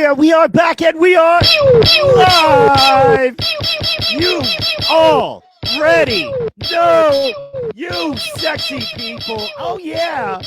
yeah, we are back and we are live. You all ready? No, you sexy people. Oh, yeah.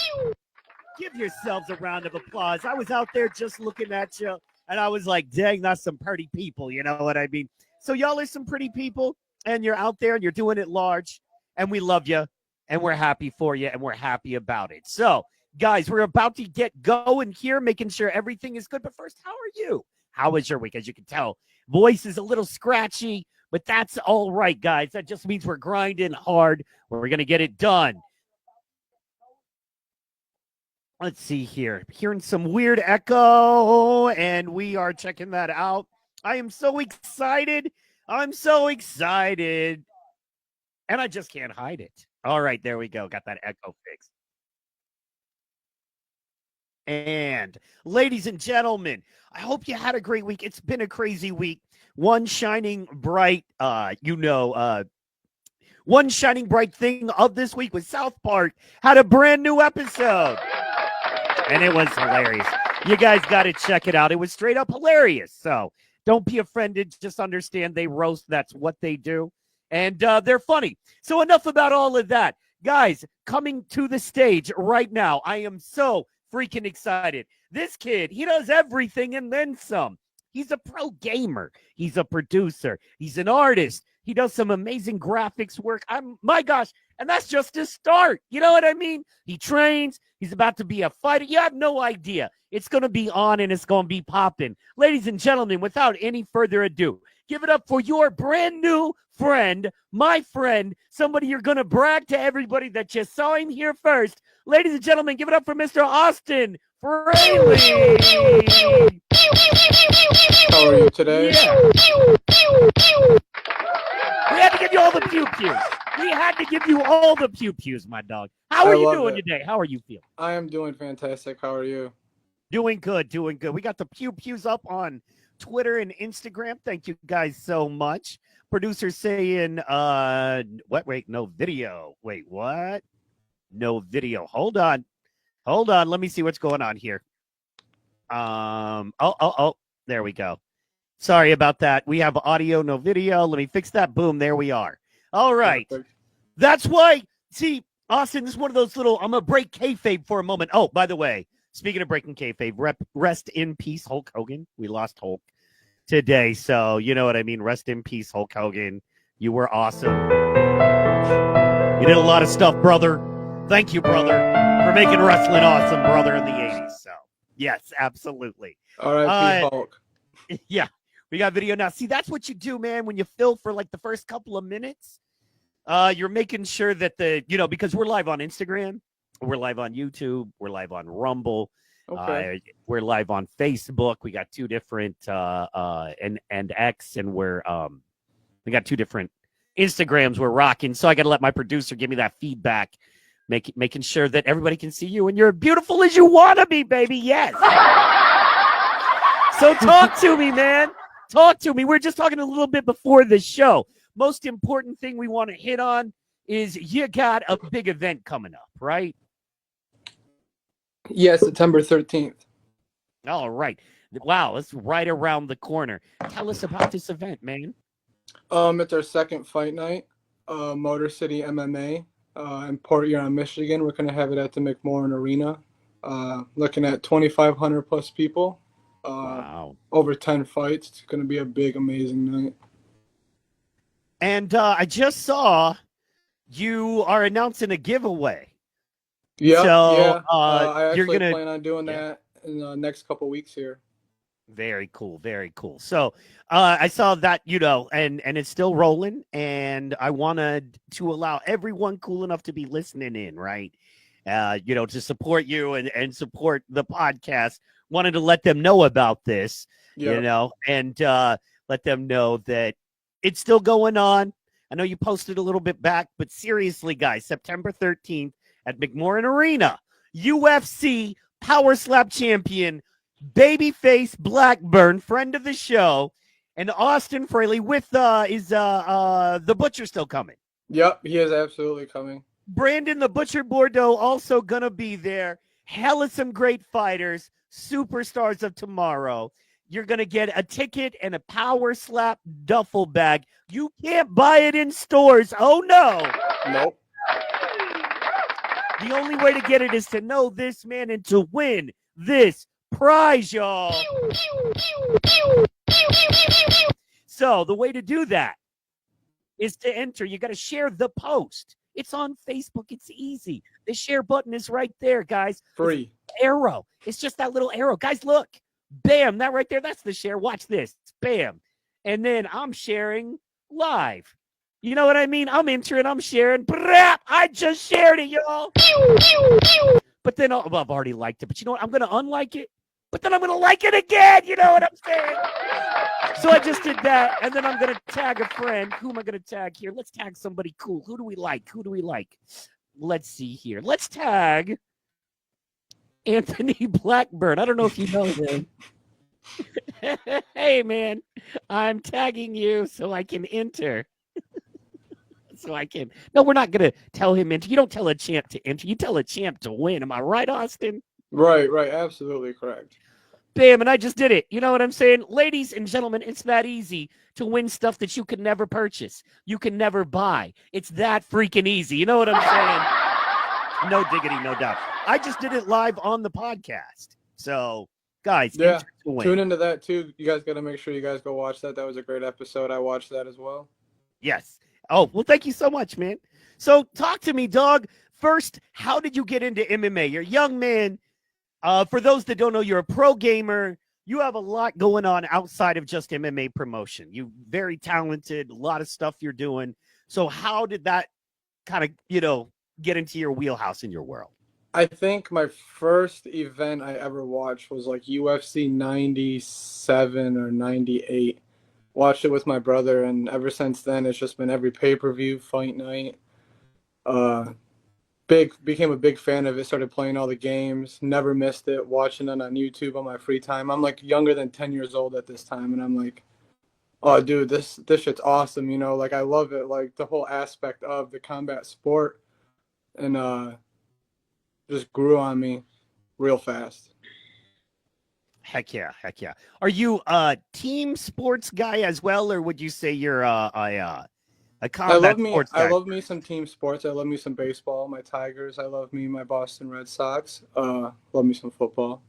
Give yourselves a round of applause. I was out there just looking at you, and I was like, dang, that's some pretty people. You know what I mean? So y'all are some pretty people, and you're out there, and you're doing it large, and we love you, and we're happy for you, and we're happy about it. So, guys, we're about to get going here, making sure everything is good. But first, how are you? How was your week? As you can tell, voice is a little scratchy, but that's all right, guys. That just means we're grinding hard. We're going to get it done. Let's see here. Hearing some weird echo, and we are checking that out. I am so excited. I'm so excited. And I just can't hide it. All right, there we go. Got that echo fixed. And ladies and gentlemen, I hope you had a great week. It's been a crazy week. One shining bright, one shining bright thing of this week was South Park had a brand new episode. And it was hilarious. You guys got to check it out. It was straight up hilarious. So don't be offended. Just understand they roast. That's what they do. And they're funny. So enough about all of that. Guys, coming to the stage right now, I am so freaking excited. This kid, he does everything and then some. He's a pro gamer. He's a producer. He's an artist. He does some amazing graphics work. My gosh, and that's just his start. You know what I mean? He trains. He's about to be a fighter. You have no idea. It's going to be on and it's going to be popping. Ladies and gentlemen, without any further ado, give it up for your brand new friend, my friend, somebody you're going to brag to everybody that you saw him here first. Ladies and gentlemen, give it up for Mr. Austin Fraley. How are you today? Yeah. We had to give you all the pew-pews. We had to give you all the pew-pews, my dog. How are you doing today? How are you feeling? I am doing fantastic. How are you? Doing good, doing good. We got the pew-pews up on Twitter and Instagram. Thank you guys so much. Producer saying, what? Wait, no video. Wait, what? No video. Hold on. Let me see what's going on here. There we go. Sorry about that. We have audio, no video. Let me fix that. Boom, there we are. All right. Perfect. That's why, see, Austin, this is one of those little, I'm going to break kayfabe for a moment. Oh, by the way, speaking of breaking kayfabe, rest in peace, Hulk Hogan. We lost Hulk today, so you know what I mean. Rest in peace, Hulk Hogan. You were awesome. You did a lot of stuff, brother. Thank you, brother, for making wrestling awesome, brother, in the 80s. So, yes, absolutely. R.I.P. Hulk. Yeah, we got video now. See, that's what you do, man, when you fill for like the first couple of minutes. You're making sure that because we're live on Instagram, we're live on YouTube, we're live on Rumble, okay. We're live on Facebook. We got two different and X, and we got two different Instagrams we're rocking. So I got to let my producer give me that feedback, making sure that everybody can see you and you're beautiful as you want to be, baby. Yes. So talk to me, man. Talk to me. We're just talking a little bit before the show. Most important thing we want to hit on is you got a big event coming up, right? Yes, September 13th. All right. Wow, it's right around the corner. Tell us about this event, man. It's our second fight night, Motor City MMA in Port Huron, Michigan. We're going to have it at the McMorran Arena. Looking at 2,500 plus people. Wow. Over 10 fights. It's going to be a big, amazing night. And I just saw you are announcing a giveaway. Yeah, so, I you're actually gonna plan on doing that in the next couple weeks here. Very cool, very cool. So I saw that, and it's still rolling, and I wanted to allow everyone cool enough to be listening in, right? To support you and support the podcast. Wanted to let them know about this, and let them know that it's still going on. I know you posted a little bit back, but seriously, guys, September 13th at McMorran Arena, UFC Power Slap champion, Babyface Blackburn, friend of the show, and Austin Fraley with is the Butcher still coming? Yep, he is absolutely coming. Brandon the Butcher Bordeaux also gonna be there. Hell of some great fighters, superstars of tomorrow. You're going to get a ticket and a power slap duffel bag. You can't buy it in stores. Oh, no. Nope. The only way to get it is to know this man and to win this prize, y'all. So the way to do that is to enter. You got to share the post. It's on Facebook. It's easy. The share button is right there, guys. Free. Arrow. It's just that little arrow. Guys, look. Bam. That right there. That's the share. Watch this. Bam. And then I'm sharing live. You know what I mean? I'm entering. I'm sharing. I just shared it, y'all. But then I've already liked it. But you know what? I'm going to unlike it. But then I'm going to like it again. You know what I'm saying? So I just did that. And then I'm going to tag a friend. Who am I going to tag here? Let's tag somebody cool. Who do we like? Let's see here. Let's tag Anthony Blackburn. I don't know if you know him. Hey, man, I'm tagging you so I can enter. No, we're not going to tell him enter. You don't tell a champ to enter. You tell a champ to win. Am I right, Austin? Right. Absolutely correct. Bam, and I just did it. You know what I'm saying? Ladies and gentlemen, it's that easy to win stuff that you could never purchase. You can never buy. It's that freaking easy. You know what I'm saying? No diggity, no doubt. I just did it live on the podcast. So, guys, yeah, tune into that too. You guys got to make sure you guys go watch that. That was a great episode. I watched that as well. Yes. Oh, well, thank you so much, man. So talk to me, dog. First, how did you get into MMA? You're a young man. For those that don't know, you're a pro gamer. You have a lot going on outside of just MMA promotion. You're very talented, a lot of stuff you're doing. So how did that kind of, get into your wheelhouse in your world? I think my first event I ever watched was like UFC 97 or 98. Watched it with my brother, and ever since then, it's just been every pay-per-view, fight night. Became a big fan of it, started playing all the games, never missed it, watching it on YouTube on my free time. I'm like younger than 10 years old at this time, and I'm like, oh, dude, this shit's awesome, like I love it, like the whole aspect of the combat sport, and just grew on me real fast. Heck yeah. Are you a team sports guy as well, or would you say you're a combat sports guy? I love me some team sports. I love me some baseball, my Tigers. I love me my Boston Red Sox. Love me some football.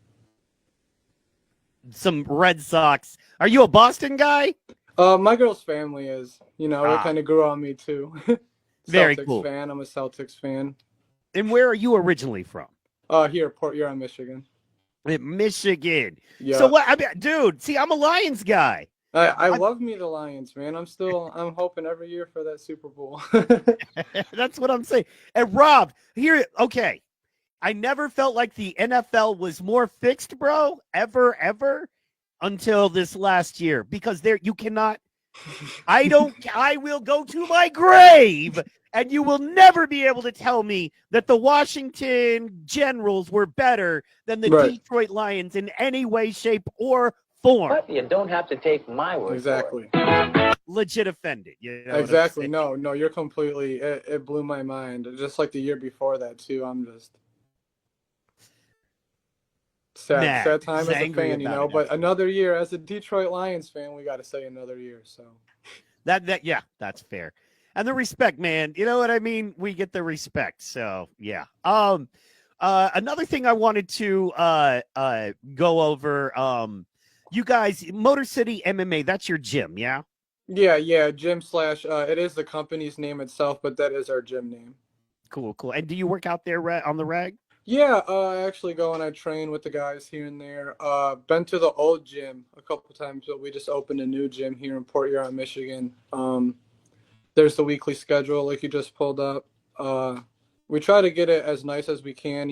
Some Red Sox. Are you a Boston guy? My girl's family is. It kind of grew on me too. Very Celtics cool. fan. I'm a Celtics fan. And where are you originally from? Here, Port Huron, Michigan. Michigan. Yeah. So what? Dude, see, I'm a Lions guy. I love me the Lions, man. I'm hoping every year for that Super Bowl. That's what I'm saying. And Rob, here, okay. I never felt like the NFL was more fixed, bro, ever, until this last year. Because you cannot, I will go to my grave, and you will never be able to tell me that the Washington Generals were better than the Detroit Lions in any way, shape, or form. But you don't have to take my word exactly. for it. Legit offended. Exactly. No, you're completely. It blew my mind. Just like the year before that too. I'm just sad time as a fan, But another year as a Detroit Lions fan, we got to say another year. So yeah, that's fair. And the respect, man. You know what I mean? We get the respect. So yeah. Another thing I wanted to go over. You guys, Motor City MMA, that's your gym, yeah? Yeah, gym / it is the company's name itself, but that is our gym name. Cool. And do you work out there on the reg? Yeah, I actually go and I train with the guys here and there. Been to the old gym a couple times, but we just opened a new gym here in Port Huron, Michigan. There's the weekly schedule, like you just pulled up. We try to get it as nice as we can,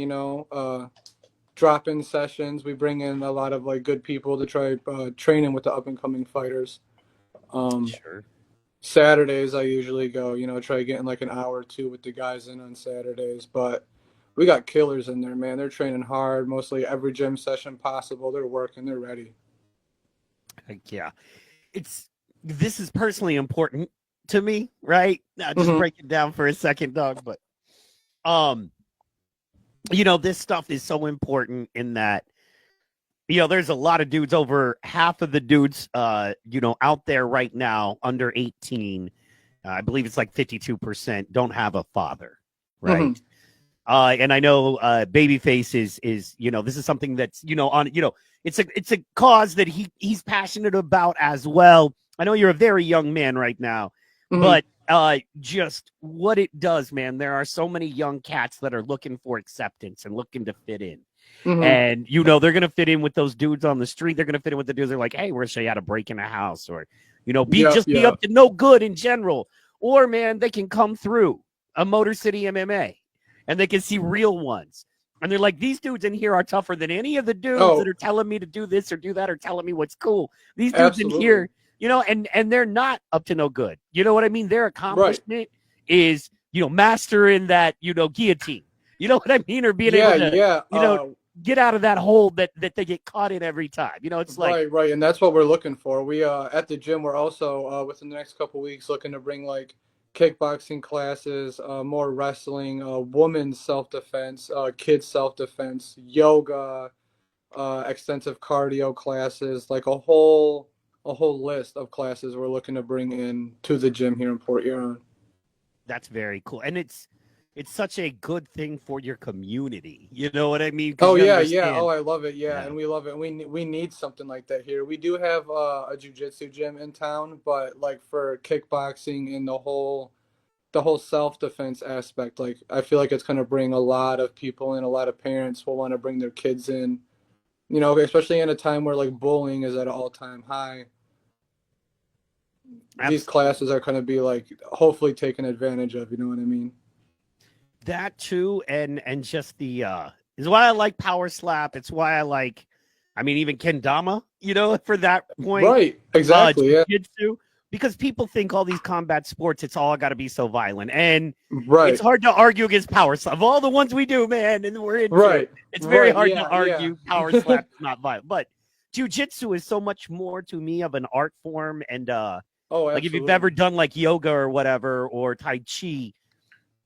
drop-in sessions. We bring in a lot of like good people to try training with the up-and-coming fighters. Sure. Saturdays I usually go, try getting like an hour or two with the guys in on Saturdays. But we got killers in there, man. They're training hard. Mostly every gym session possible. They're working. They're ready. Yeah. This is personally important to me, right? Now just break it down for a second, dog. But this stuff is so important in that, there's a lot of dudes, over half of the dudes, out there right now under 18. I believe it's like 52% don't have a father, right? Mhm. And I know Babyface is this is something that's it's a cause that he's passionate about as well. I know you're a very young man right now, Mhm. but just what it does, man. There are so many young cats that are looking for acceptance and looking to fit in. Mhm. And they're gonna fit in with those dudes on the street. They're gonna fit in with the dudes that are like, hey, we're show you how to break in a house, or be Yep. be Yep. up to no good in general. Or man, they can come through a Motor City MMA and they can see real ones. And they're like, these dudes in here are tougher than any of the dudes that Oh, are telling me to do this or do that or telling me what's cool. These dudes in absolutely. here, and they're not up to no good. You know what I mean? Their Right. accomplishment is, mastering that, guillotine. You know what I mean? Or being able Yeah. to, Yeah. get out of that hole that they get caught in every time. It's like, Right. Right. And that's what we're looking for. We at the gym, we're also within the next couple weeks looking to bring like kickboxing classes, more wrestling, women's self defense, kids self defense, yoga, extensive cardio classes, like a whole list of classes we're looking to bring in to the gym here in Port Huron. that's very cool. And it's such a good thing for your community. You know what I mean? Because Oh you yeah, yeah. Oh, understand. I love it. Yeah, Yeah. and we love it. And we need something like that here. We do have a jujitsu gym in town, but like for kickboxing and the whole self defense aspect, like I feel like it's gonna bring a lot of people in. A lot of parents will want to bring their kids in. Especially in a time where like bullying is at an all time high. These Absolutely. classes are gonna be like hopefully taken advantage of. You know what I mean? That too, and just the is why I like Power Slap. It's why I like, I mean, even kendama, for that point. Right. Exactly. Yeah. Jiu-jitsu, because people think all these combat sports, it's all got to be so violent, and it's Right. hard to argue against Power Slap. Of all the ones we do, man, and we're into it, Right. it's very Right. hard to Yeah. Yeah. argue Power Slap is not violent. But Jiu-jitsu is so much more to me of an art form, and Oh, like if you've ever absolutely. done like yoga or whatever, or Tai Chi,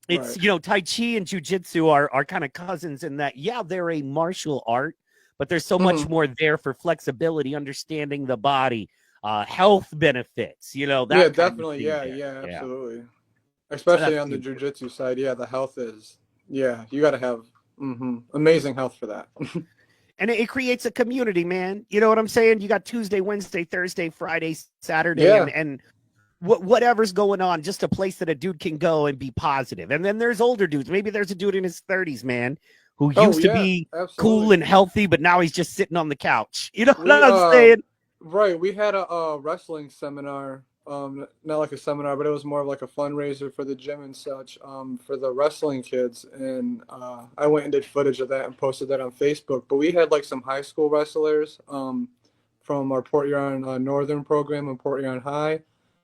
it's Right. Tai Chi and Jiu-Jitsu are kind of cousins in that, yeah, they're a martial art, but there's so much Mhm. more there for flexibility, understanding the body, health benefits, Yeah, that kind of definitely. thing Yeah, there. yeah, Yeah. absolutely. So Especially that's on the the important. jujitsu side, yeah, the health is, yeah, you got to have amazing health for that. And it creates a community, man. You know what I'm saying? You got Tuesday, Wednesday, Thursday, Friday, Saturday, Yeah. and whatever's going on, just a place that a dude can go and be positive. And then there's older dudes. Maybe there's a dude in his 30s, man, who Oh, used to yeah, be cool absolutely. and healthy, but now he's just sitting on the couch. You know what We I'm saying? right, we had a wrestling seminar, not like a seminar, but it was more of like a fundraiser for the gym and such, for the wrestling kids, and I went and did footage of that and posted that on Facebook. But we had like some high school wrestlers, from our Port Huron Northern program and Port Huron High.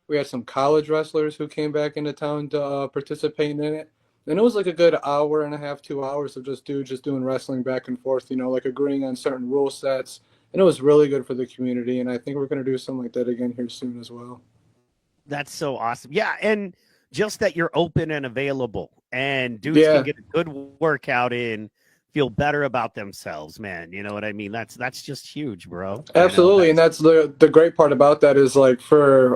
We had some college wrestlers who came back into town to participate in it. And it was like a good hour and a half, 2 hours of just dudes just doing wrestling back and forth, like agreeing on certain rule sets, and it was really good for the community. And I think we're going to do something like that again here soon as well. That's so awesome. Yeah, and just that you're open and available, and dudes can Yeah, get a good workout in, feel better about themselves, man. You know what I mean? That's just huge, bro. absolutely. And That's that's the great part about that is like for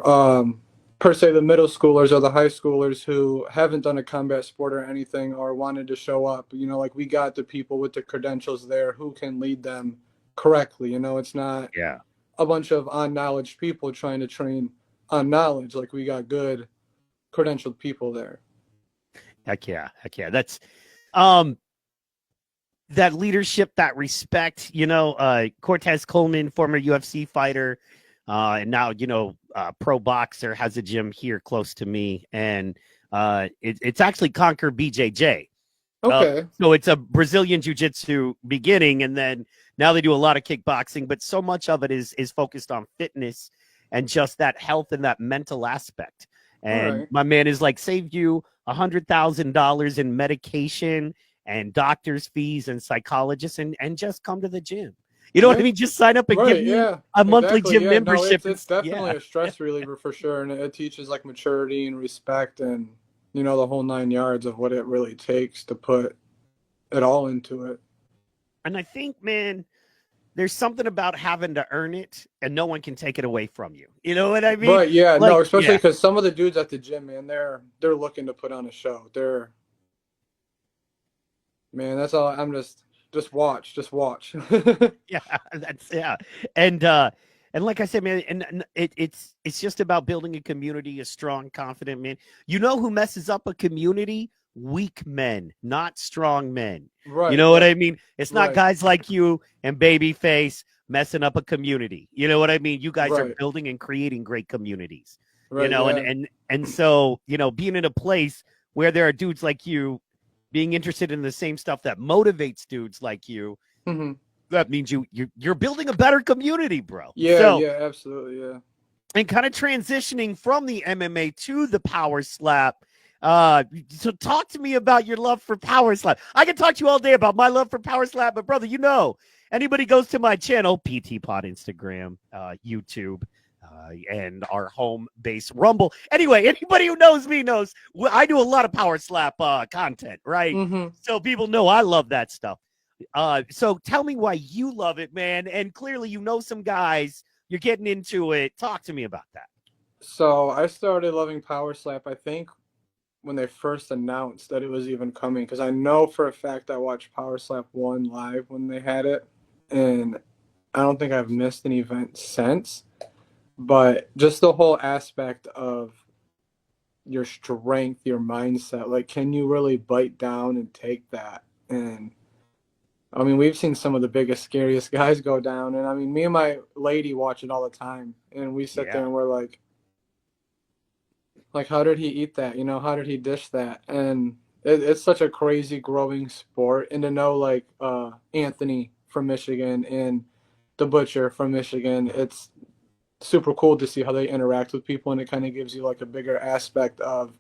per se the middle schoolers or the high schoolers who haven't done a combat sport or anything or wanted to show up, like we got the people with the credentials there who can lead them correctly. It's not yeah. a bunch of unknowledge people trying to train on knowledge. Like we got good credentialed people there. Heck yeah. Heck yeah. That's um that leadership, that respect, Cortez Coleman, former UFC fighter, and now, pro boxer, has a gym here close to me. And it's actually Conquer BJJ. Okay. So it's a Brazilian jiu-jitsu beginning, and then now they do a lot of kickboxing, but so much of it is focused on fitness and just that health and that mental aspect. All And right. my man is like, saved you $100,000 in medication and doctor's fees and psychologists, and just come to the gym. You know what I Yeah. mean? Just sign up and give Right. me Yeah. a monthly Exactly. gym Yeah. No, membership. it's Yeah. definitely a stress reliever for sure, and it teaches like maturity and respect, and the whole 9 yards of what it really takes to put it all into it. And I think, man, there's something about having to earn it, and no one can take it away from you. You know what I mean? Right, yeah, Like, no, especially yeah. because some of the dudes at the gym, man, they're looking to put on a show. Man, that's all. I'm just watch, just watch. Yeah, that's yeah. And like I said, man, and it's just about building a community, a strong, confident man. You know who messes up a community? Weak men, not strong men. You Right, know what I right, mean? It's not right, guys like you and Babyface messing up a community. You know what I mean? You guys are right, building and creating great communities. You right, know, yeah. and so, you know, being in a place where there are dudes like you being interested in the same stuff that motivates dudes like you, Hmm. that means you're building a better community, bro. Yeah, So, yeah, absolutely, yeah. and kind of transitioning from the MMA to the power slap. So talk to me about your love for power slap. I can talk to you all day about my love for power slap, but brother, you know, anybody goes to my channel, PT Pod Instagram, YouTube, and our home base Rumble. Anyway, anybody who knows me knows I do a lot of power slap content, right? Hmm. So people know I love that stuff. So tell me why you love it, man. And clearly, you know some guys. You're getting into it. Talk to me about that. So I started loving Power Slap, I think, when they first announced that it was even coming, because I know for a fact I watched Power Slap 1 live when they had it, and I don't think I've missed an event since. But just the whole aspect of your strength, your mindset, like, can you really bite down and take that? And I mean, we've seen some of the biggest, scariest guys go down, and I mean, me and my lady watch it all the time, and we sit there Yeah. and we're like, how did he eat that? You know, how did he dish that? And it's such a crazy growing sport. And to know like Anthony from Michigan and the Butcher from Michigan, it's super cool to see how they interact with people, and it kind of gives you like a bigger aspect of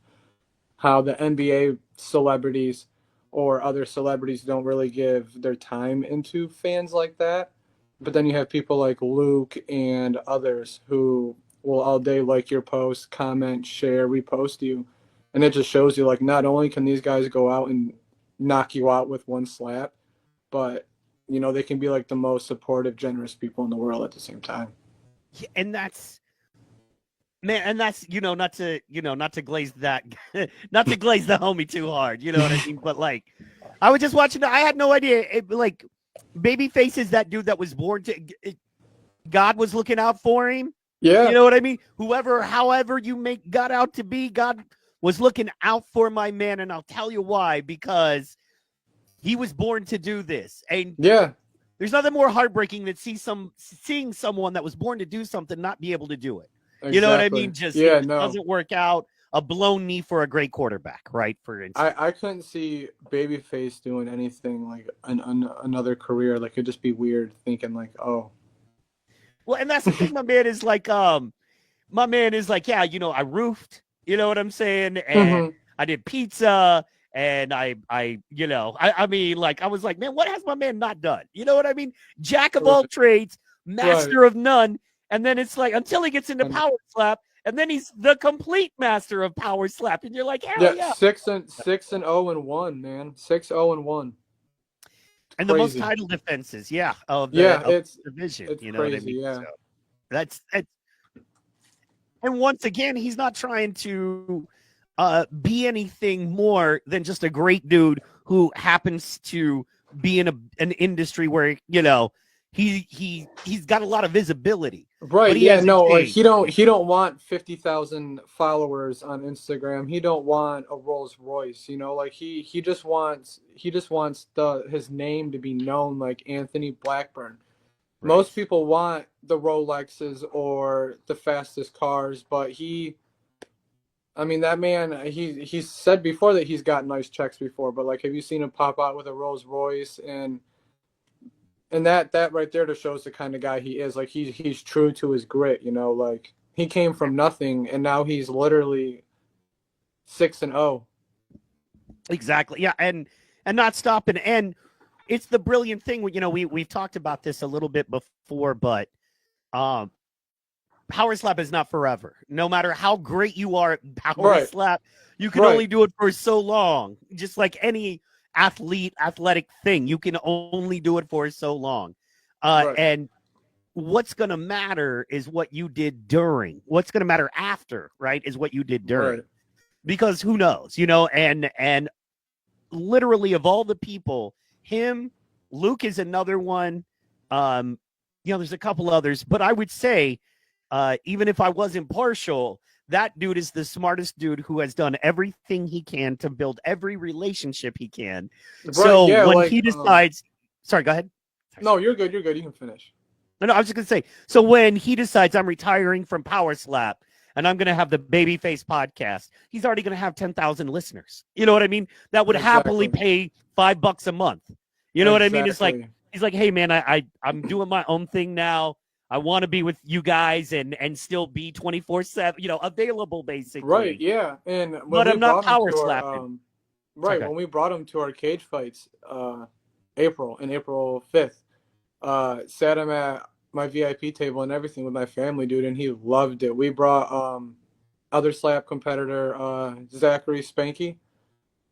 how the NBA celebrities or other celebrities don't really give their time into fans like that. But then you have people like Luke and others who will all day like your post, comment, share, repost you. And it just shows you like not only can these guys go out and knock you out with one slap, but you know, they can be like the most supportive, generous people in the world at the same time. Yeah, and that's man, and that's not to glaze that, not to glaze the homie too hard. You know what I mean? But like, I was just watching. I had no idea. Like, Babyface is that dude that was born to. God was looking out for him. You Yeah. know what I mean? Whoever, however you make God out to be, God was looking out for my man, and I'll tell you why. Because he was born to do this, and Yeah. there's nothing more heartbreaking than seeing someone that was born to do something not be able to do it. You know what I Exactly. mean? Just Yeah, it no. doesn't work out. A blown knee for a great quarterback, right? For instance. I couldn't see Babyface doing anything like another career. Like it'd just be weird thinking like, oh, Well, and that's the thing, my man is like, yeah, I roofed, you know what I'm saying? And hmm, I did pizza, and I mean, like, I was like, man, what has my man not done? You know what I mean? Jack of all right, trades, right. master of none. And then it's like, until he gets into And power slap, and then he's the complete master of power slap. And you're like, hell yeah, yeah. 6-0-1, man. 6-0-1. And the most Crazy. title defenses, yeah, of the Yeah, division. it's You know what I crazy. mean? Yeah. So that's and once again, he's not trying to be anything more than just a great dude who happens to be in an industry where he's got a lot of visibility, but Right, he yeah, hasn't no, like changed. he don't want 50,000 followers on Instagram. He don't want a Rolls Royce, you know, like he just wants the his name to be known like Anthony Blackburn. Right. Most people want the Rolexes or the fastest cars, but I mean that man he's said before that he's got nice checks before, but like have you seen him pop out with a Rolls Royce? And that right there just shows the kind of guy he is. Like he's true to his grit, you know, like he came from nothing and now he's literally 6-0. Exactly. Yeah, and not stopping. And it's the brilliant thing. We've talked about this a little bit before, but um, power slap is not forever. No matter how great you are at power Right, slap, you can right, only do it for so long. Just like any athletic thing, you can only do it for so long. Right. And what's going to matter is what you did during. What's going to matter after, right, is what you did during. Right. Because who knows, and literally of all the people, him, Luke is another one. There's a couple others, but I would say, even if I was impartial, that dude is the smartest dude who has done everything he can to build every relationship he can. Right. So Yeah. when Like, he decides, sorry, go ahead. no, you're good. You're good. You can finish. No, I was just gonna say. So when he decides I'm retiring from Power Slap and I'm gonna have the Babyface podcast, he's already gonna have 10,000 listeners. You know what I mean? That would happily pay $5 a month. You know what I mean? It's like he's like, hey man, I'm doing my own thing now. I want to be with you guys and still be 24/7, available basically. Right. Yeah. And when But we I'm not brought him power to our, slapping. right, Okay. when we brought him to our cage fights, April 5th, sat him at my VIP table and everything with my family, dude, and he loved it. We brought other slap competitor Zachary Spanky.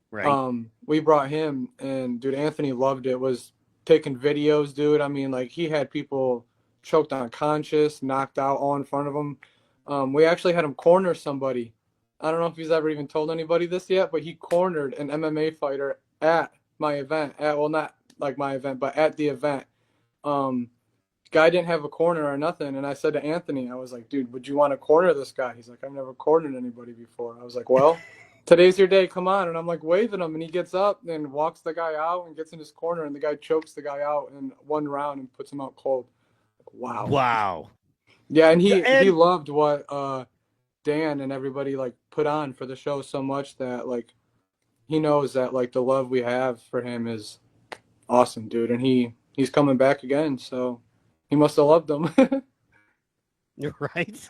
Right. We brought him, and dude, Anthony loved it. Was taking videos, dude. I mean, like, he had people choked unconscious, knocked out all in front of him. We actually had him corner somebody. I don't know if he's ever even told anybody this yet, but he cornered an MMA fighter at my event. Well, not like my event, but at the event. Guy didn't have a corner or nothing, and I said to Anthony, I was like, dude, would you want to corner this guy? He's like, I've never cornered anybody before. I was like, well, today's your day, come on. And I'm like waving him, and he gets up and walks the guy out and gets in his corner, and the guy chokes the guy out in one round and puts him out cold. Like, Wow. Yeah, and he And loved what Dan and everybody like put on for the show so much that like he knows that like the love we have for him is awesome, dude, and he's coming back again, so he must have loved them. you're right.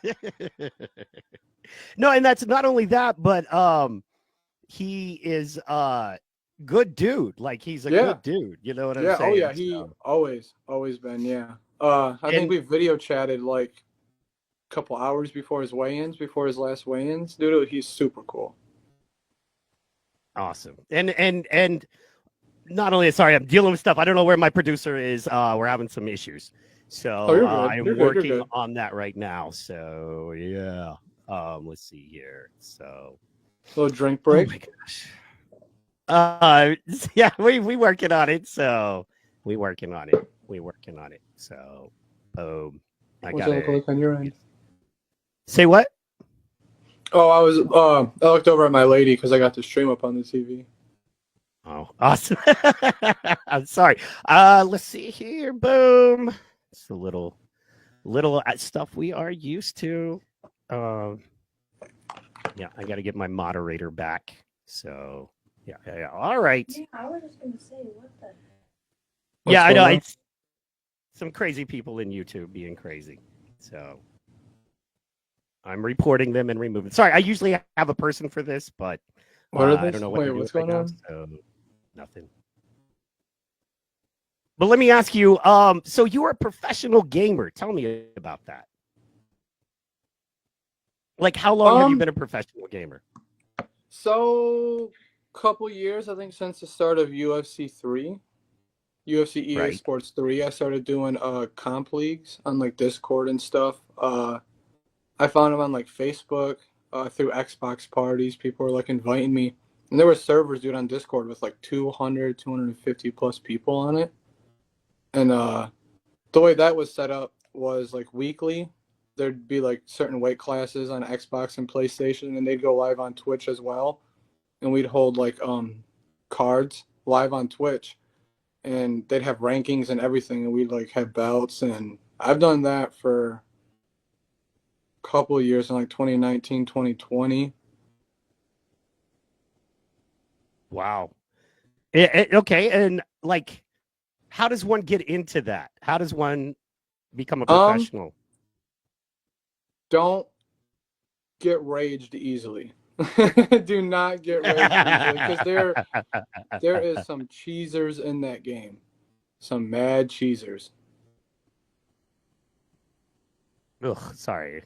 No, and that's not only that, but he is good dude. Like he's a Yeah. good dude. You know what I'm Yeah. saying? Oh yeah. He So, always been. Yeah. I think and we video chatted like a couple hours before his weigh-ins, before his last weigh-ins. Dude, he's super cool. awesome. And not only sorry, I'm dealing with stuff. I don't know where my producer is. We're having some issues. So Oh, you're good. I am You're good. You're working good. on that right now. So yeah. Let's see here. So Little drink oh break. my gosh. Yeah, we working on it. So we working on it. We working on it. So boom. I What's got that look like on your end? Say what? Oh, I looked over at my lady because I got the stream up on the TV. Oh, awesome. I'm sorry. Let's see here. Boom. It's a little stuff we are used to. Yeah, I got to get my moderator back. So, yeah. All right. Yeah, I was just gonna say, what the heck? Yeah, I know. On? It's some crazy people in YouTube being crazy. So, I'm reporting them and removing. Sorry, I usually have a person for this, but What are I this? don't know what Wait, they're doing what's right going now. on? So, nothing. But let me ask you, so you're a professional gamer. Tell me about that. Like, how long have you been a professional gamer? So, couple years, I think, since the start of UFC 3, UFC EA Right. Sports 3, I started doing comp leagues on like Discord and stuff. I found them on like Facebook, through Xbox parties. People were like inviting me, and there were servers, dude, on Discord with like 200, 250 plus people on it. And the way that was set up was like weekly. There'd be like certain weight classes on Xbox and PlayStation, and they'd go live on Twitch as well. And we'd hold like cards live on Twitch, and they'd have rankings and everything, and we'd like have belts. And I've done that for a couple of years in like 2019, 2020. Wow. Okay, and like, how does one get into that? How does one become a professional? Don't get raged easily. Do not get raged easily, because there is some cheesers in that game, some mad cheesers. Ugh, sorry.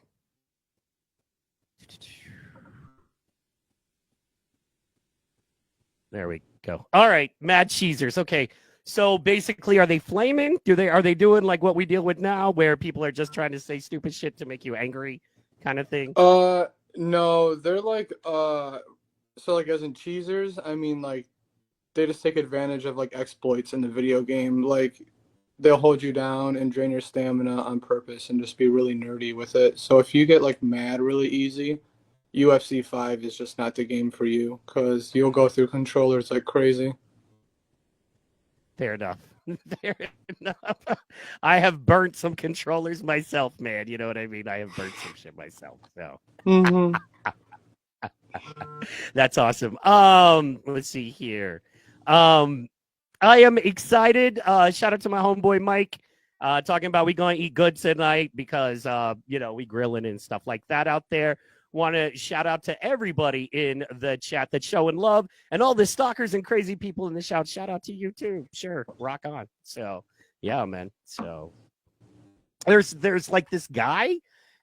There we go. All right, mad cheesers. Okay, So basically, are they flaming? Are they doing like what we deal with now, where people are just trying to say stupid shit to make you angry, kind of thing? No, they're like so like as in cheesers, I mean like they just take advantage of like exploits in the video game. Like they'll hold you down and drain your stamina on purpose and just be really nerdy with it. So if you get like mad really easy, UFC 5 is just not the game for you because you'll go through controllers like crazy. Fair enough. Fair enough. I have burnt some controllers myself, man. You know what I mean? I have burnt some shit myself. So Mm-hmm. that's awesome. Let's see here. I am excited. Shout out to my homeboy Mike. Talking about we going to eat good tonight because we grilling and stuff like that out there. Want to shout out to everybody in the chat that's showing love and all the stalkers and crazy people in the shout. Shout out to you too. Sure, rock on. So yeah, man. So there's like this guy,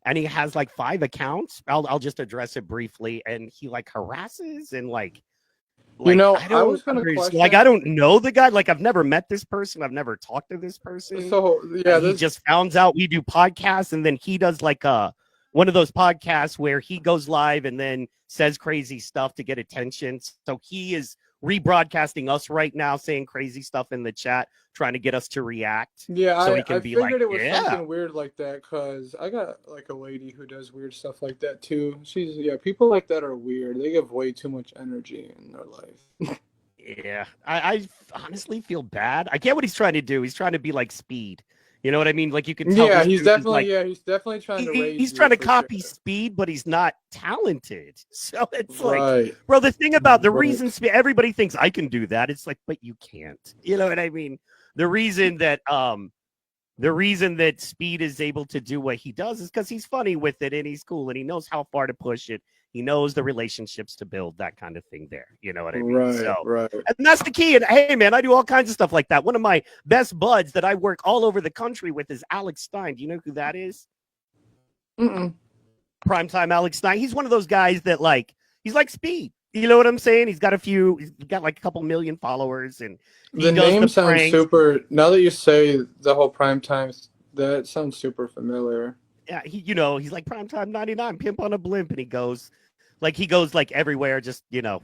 and he has like 5 accounts. I'll just address it briefly, and he like harasses and like. I was gonna question. Like I don't know the guy. Like I've never met this person. I've never talked to this person. So yeah, he just found out we do podcasts, and then he does like one of those podcasts where he goes live and then says crazy stuff to get attention. So he is rebroadcasting us right now, saying crazy stuff in the chat, trying to get us to react. Yeah, so I he can be like, figured it was something weird like that because I got like a lady who does weird stuff like that too. People like that are weird. They give way too much energy in their life. Yeah, I honestly feel bad. I get what he's trying to do. He's trying to be like Speed. You know what I mean? Like you can tell. Yeah, he's definitely trying to raise. He's trying to copy Speed, but he's not talented. So it's like, bro, the thing about the reason everybody thinks I can do that, it's like, but you can't. You know what I mean? The reason that Speed is able to do what he does is because he's funny with it and he's cool and he knows how far to push it. He knows the relationships to build, that kind of thing there. You know what I mean? Right. And that's the key. And hey, man, I do all kinds of stuff like that. One of my best buds that I work all over the country with is Alex Stein. Do you know who that is? Primetime Alex Stein. He's one of those guys that he's like Speed. You know what I'm saying? He's got like a couple million followers. And the name sounds super. Now that you say the whole Primetime, that sounds super familiar. Yeah, he's like Primetime 99, pimp on a blimp, and he goes everywhere, just how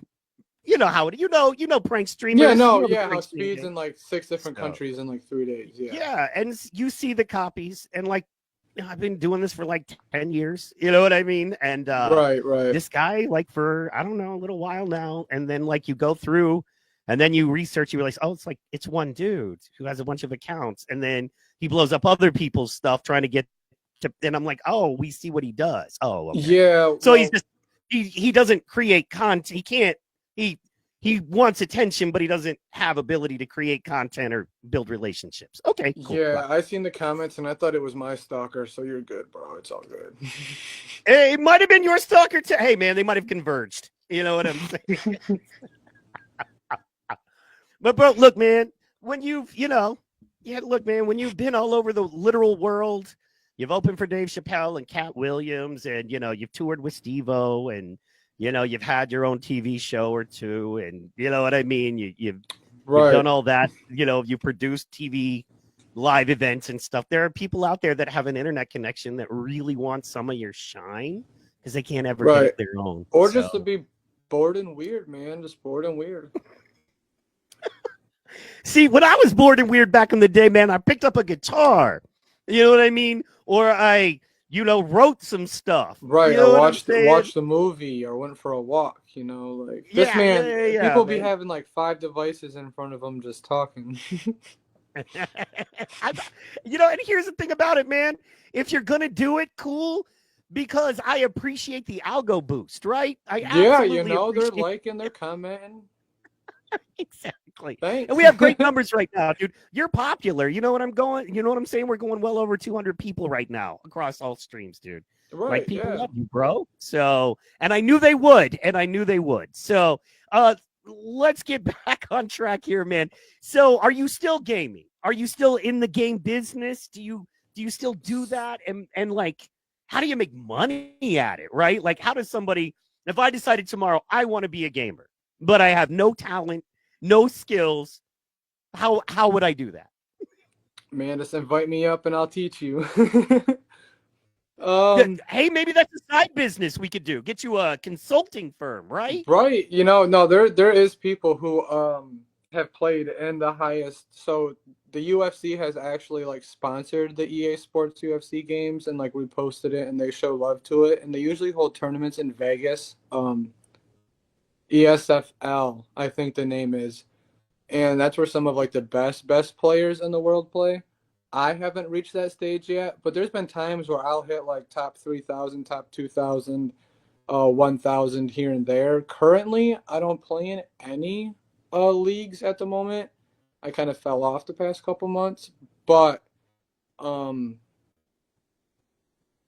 it, prank streamers. Yeah, how Speed's in like 6 different countries in like 3 days. Yeah, and you see the copies, and I've been doing this for like 10 years. You know what I mean? And right. This guy, for I don't know, a little while now, and then you go through, and then you research, you realize, it's one dude who has a bunch of accounts, and then he blows up other people's stuff trying to get. And I'm like, oh, we see what he does. Oh, okay. Yeah. So he's just he doesn't create content. He can't. He wants attention, but he doesn't have ability to create content or build relationships. Okay. Cool. Yeah, I seen the comments and I thought it was my stalker. So you're good, bro. It's all good. It might have been your stalker too. Hey, man, they might have converged. You know what I'm saying? But bro, look, man, when you've been all over the literal world. You've opened for Dave Chappelle and Cat Williams, and you've toured with Steve-O, and you've had your own TV show or two, and you know what I mean. You've done all that. You produced TV live events and stuff. There are people out there that have an internet connection that really want some of your shine because they can't ever get their own, or just to be bored and weird, man. Just bored and weird. See, when I was bored and weird back in the day, man, I picked up a guitar. You know what I mean? Or I, wrote some stuff. Right. Or watched the movie or went for a walk, this man, people be having like 5 devices in front of them just talking. And here's the thing about it, man. If you're going to do it, cool. Because I appreciate the algo boost, right? They're liking, they're commenting. Exactly. Thanks. And we have great numbers right now, dude. You're popular. You know what I'm saying? We're going well over 200 people right now across all streams, dude. Right. People love you, bro. So, and I knew they would. So, let's get back on track here, man. So, are you still gaming? Are you still in the game business? Do you still do that? And how do you make money at it, right? Like, how does somebody, if I decided tomorrow I want to be a gamer, but I have no talent, no skills, How would I do that? Man, just invite me up and I'll teach you. Hey, maybe that's a side business we could do. Get you a consulting firm, right? Right. No, there is people who have played in the highest. So the UFC has actually like sponsored the EA Sports UFC games and like reposted it and they show love to it and they usually hold tournaments in Vegas. ESFL, I think the name is. And that's where some of like the best players in the world play. I haven't reached that stage yet, but there's been times where I'll hit like top 3,000, top 2,000, 1,000 here and there. Currently, I don't play in any leagues at the moment. I kind of fell off the past couple months, but I mean,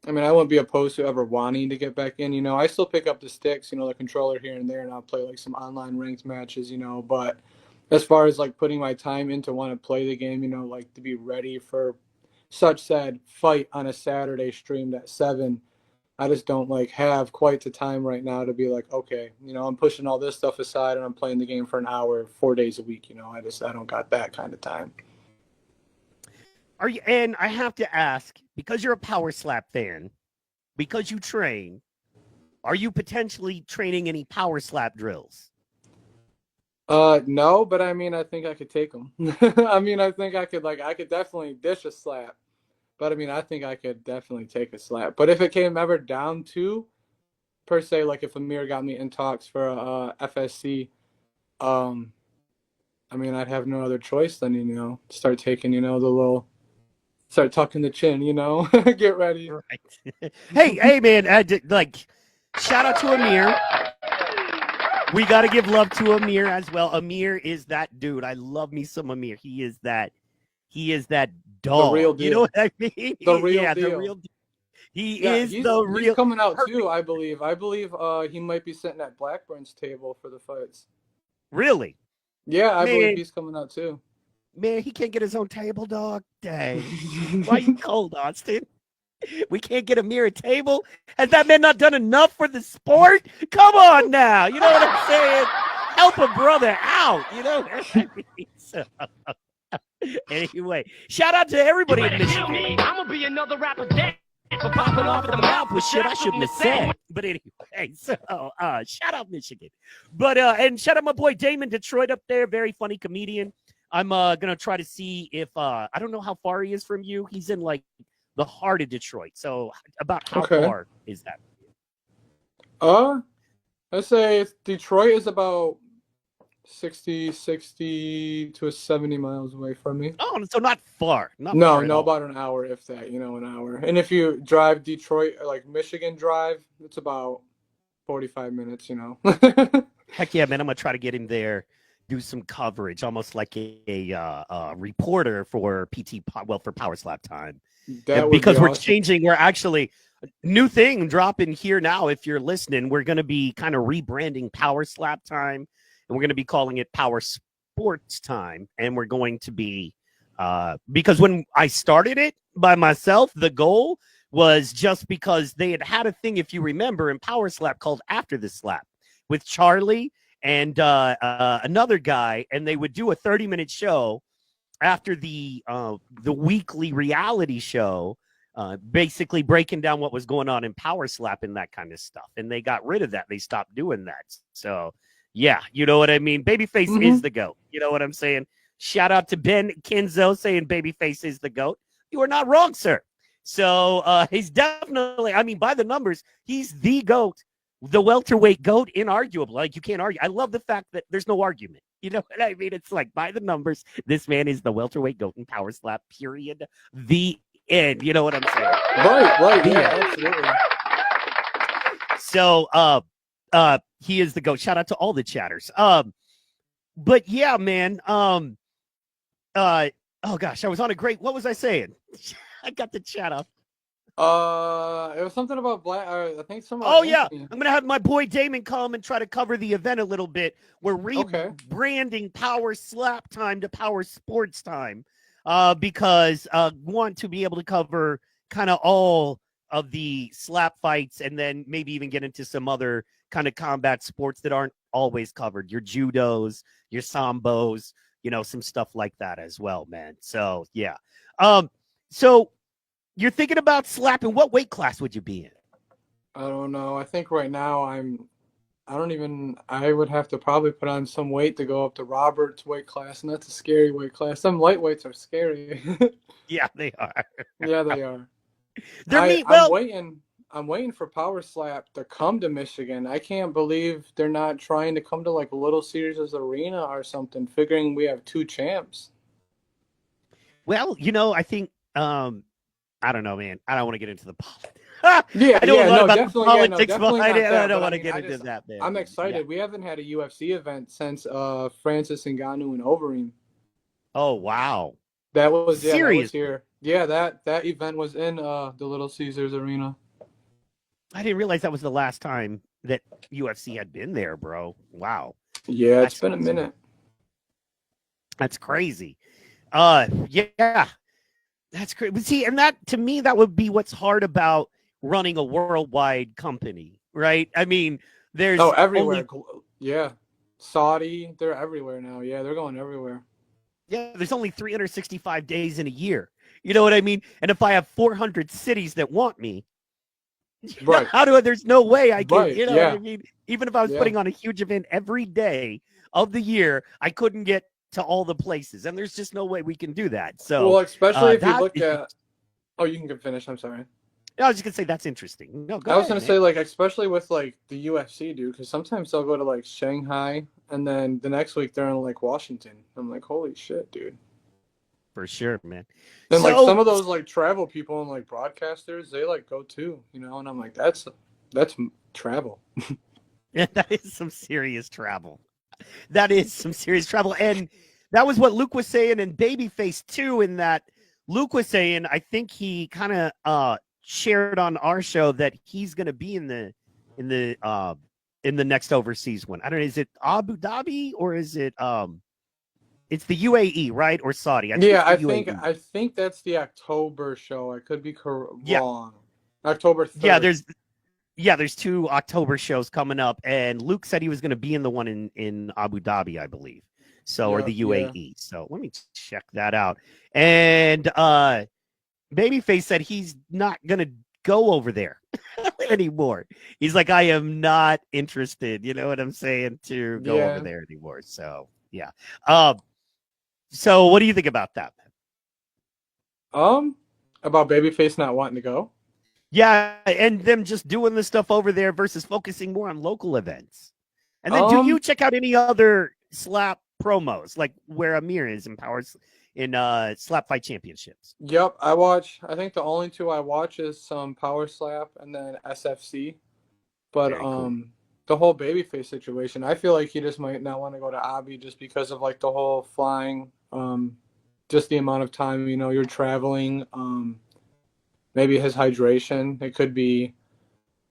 I wouldn't be opposed to ever wanting to get back in. I still pick up the sticks, the controller here and there, and I'll play like some online ranked matches, but as far as like putting my time in to want to play the game, like to be ready for such said fight on a Saturday streamed at 7, I just don't like have quite the time right now to be like, okay, I'm pushing all this stuff aside and I'm playing the game for an hour, 4 days a week. I don't got that kind of time. Are you? And I have to ask, because you're a Power Slap fan, because you train, are you potentially training any Power Slap drills? No, but I mean, I think I could take them. I mean, I think I could definitely dish a slap. But I mean, I think I could definitely take a slap. But if it came ever down to, per se, like if Amir got me in talks for FSC, I mean, I'd have no other choice than, start taking, start tucking the chin, get ready. Right. hey, man, shout out to Amir. We got to give love to Amir as well. Amir is that dude. I love me some Amir. He is that dog. The real deal. You know what I mean? The real deal. The real deal. He's real. He's coming out too, I believe. I believe he might be sitting at Blackburn's table for the fights. Really? Yeah, I believe he's coming out too. Man, he can't get his own table, dog. Dang. Why you cold, Austin? We can't get Amir a table? Has that man not done enough for the sport? Come on now. You know what I'm saying? Help a brother out. You know what I mean? So, anyway, shout out to everybody in Michigan. I'm gonna be another rapper dead for Popping off at the mouth with shit I shouldn't have said. But anyway, so shout out Michigan. But and shout out my boy Damon Detroit up there, very funny comedian. I'm gonna try to see if I don't know how far he is from you. He's in like the heart of Detroit. So about how far is that? Let's say Detroit is about 60 to 70 miles away from me. Oh, so not far. Not no, far about an hour, if that, an hour. And if you drive Detroit, like Michigan drive, it's about 45 minutes, Heck yeah, man. I'm going to try to get him there, do some coverage, almost like a reporter for for Power Slap Time. Because we're changing. We're actually, new thing dropping here now. If you're listening, we're going to be kind of rebranding Power Slap Time. And we're going to be calling it Power Sports Time. And we're going to be, because when I started it by myself, the goal was just because they had a thing, if you remember, in Power Slap called After the Slap with Charlie and another guy. And they would do a 30-minute show after the weekly reality show, basically breaking down what was going on in Power Slap and that kind of stuff. And they got rid of that. They stopped doing that. So, yeah, you know what I mean? Babyface is the GOAT. You know what I'm saying? Shout out to Ben Kenzo saying Babyface is the GOAT. You are not wrong, sir. So he's definitely, I mean, by the numbers, he's the GOAT, the welterweight GOAT, inarguable. Like, you can't argue. I love the fact that there's no argument. You know what I mean? It's like, by the numbers, this man is the welterweight GOAT in Power Slap, period. The end. You know what I'm saying? Right. Yeah, absolutely. So, he is the GOAT. Shout out to all the chatters. But yeah, man. Oh gosh, I was on a great. What was I saying? I got the chat up. It was something about Black. I think some. Oh yeah, I'm gonna have my boy Damon come and try to cover the event a little bit. We're rebranding Power Slap Time to Power Sports Time, because want to be able to cover kind of all of the slap fights, and then maybe even get into some other kind of combat sports that aren't always covered. Your judos, your sambos, some stuff like that as well, man. So yeah. So you're thinking about slapping. What weight class would you be in? I don't know. I think right now I would have to probably put on some weight to go up to Robert's weight class, and that's a scary weight class. Some lightweights are scary. Yeah, they are. Yeah, they are. They're meat. I'm waiting for Power Slap to come to Michigan. I can't believe they're not trying to come to like Little Caesars Arena or something, figuring we have 2 champs. Well, I think I don't know, man. I don't want to get into the politics. Yeah, I know a lot about the definitely, politics definitely behind not it. that, I don't but want to mean, get into that, man. I'm excited. Yeah. We haven't had a UFC event since Francis Ngannou and Overeem. Oh wow. That was Seriously? here. Yeah, that event was in the Little Caesars Arena. I didn't realize that was the last time that UFC had been there, bro. Wow. Yeah, it's That's been a awesome. minute. That's crazy. Yeah. That's crazy. See, and that to me, that would be what's hard about running a worldwide company, right? I mean, there's everywhere. Yeah. Saudi, they're everywhere now. Yeah, they're going everywhere. there's only 365 days in a year. You know what I mean? And if I have 400 cities that want me, Right. There's no way I can, Right, what yeah. I mean? Even if I was Yeah. putting on a huge event every day of the year, I couldn't get to all the places. And there's just no way we can do that. So, Well, especially if you that look is- at. Oh, you can finish. I'm sorry. I was just going to say that's interesting. No, go I was ahead, gonna man. say, like, especially with like the UFC, dude, because sometimes they'll go to like Shanghai, and then the next week they're in like Washington. I'm like, holy shit, dude. For sure, man. And like So- some of those like travel people and like broadcasters, they like go too, and I'm like, that's travel. Yeah, that is some serious travel. That is some serious travel. And that was what Luke was saying in Babyface too, in that Luke was saying, I think he kind of shared on our show that he's gonna be in the next overseas one. I don't know, is it Abu Dhabi or is it it's the UAE, right? Or Saudi? I it's the UAE. think that's the October show. I could be Yeah. wrong. October 3rd. There's 2 October shows coming up, and Luke said he was going to be in the one in Abu Dhabi, I believe. So, or the UAE. So let me check that out. And Babyface said he's not going to go over there anymore. He's like, I am not interested. You know what I'm saying? To go over there anymore. So yeah. So what do you think about that? About Babyface not wanting to go. Yeah, and them just doing the stuff over there versus focusing more on local events. And then, do you check out any other slap promos, like where Amir is in Slap Fight Championships? Yep, I watch. I think the only 2 I watch is some Power Slap and then SFC. But Very cool. the whole Babyface situation, I feel like he just might not want to go to Abi just because of like the whole flying, just the amount of time you're traveling. Maybe his hydration. It could be,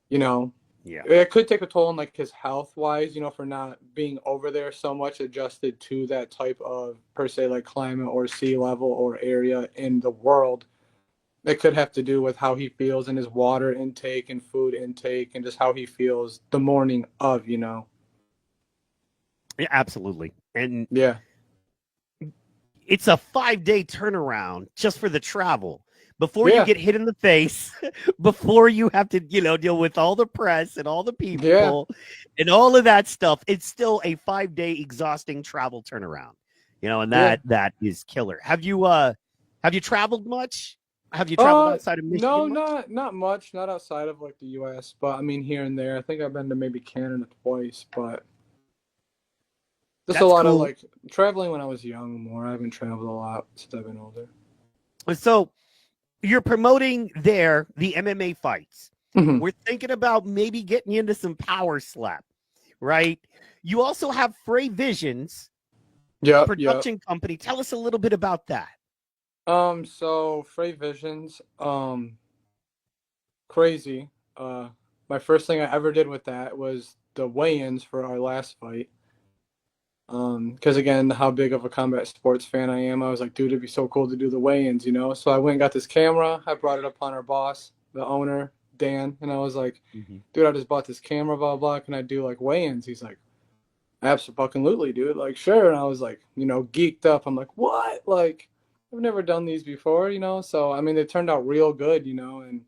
it could take a toll on like his health wise, for not being over there so much adjusted to that type of per se like climate or sea level or area in the world. It could have to do with how he feels in his water intake and food intake and just how he feels the morning of, Yeah, absolutely. And yeah. it's a 5-day turnaround just for the travel. Before you get hit in the face, before you have to, deal with all the press and all the people and all of that stuff, it's still a 5-day exhausting travel turnaround. And that is killer. Have you traveled much? Have you traveled outside of Michigan? No, not much. Not outside of like the US, but I mean here and there. I think I've been to maybe Canada twice, but just a lot of like traveling when I was young more. I haven't traveled a lot since I've been older. So you're promoting the MMA fights. Mhm. We're thinking about maybe getting you into some Power Slap, right? You also have Frey Visions production company. Tell us a little bit about that. So Frey Visions, crazy. My first thing I ever did with that was the weigh-ins for our last fight. Because again, how big of a combat sports fan I am, I was like, dude, it'd be so cool to do the weigh-ins, So I went and got this camera. I brought it upon our boss, the owner, Dan, and I was like, dude, I just bought this camera, blah, blah. Can I do like weigh-ins? He's like, Absolutely, dude. Like, sure. And I was like, geeked up. I'm like, what? Like, I've never done these before, So, I mean, they turned out real good, and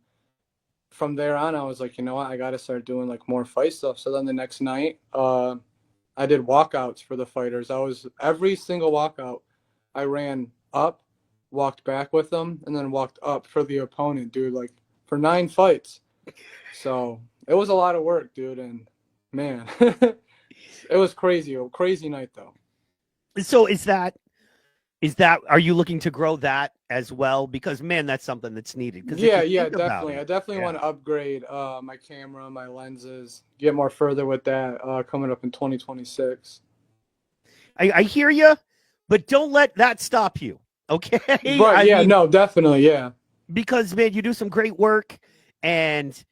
from there on, I was like, you know what? I got to start doing like more fight stuff. So then the next night, I did walkouts for the fighters. I was every single walkout, I ran up, walked back with them, and then walked up for the opponent, dude. Like for 9 fights. So it was a lot of work, dude. And man, it was crazy. A crazy night though. So are you looking to grow that as well? Because man, that's something that's needed. Because if Yeah, you yeah, think about definitely. I it, definitely yeah. want to upgrade my camera, my lenses, get more further with that coming up in 2026. I hear you, but don't let that stop you. Okay. Right, I yeah, mean, no, definitely, yeah. because man, you do some great work, and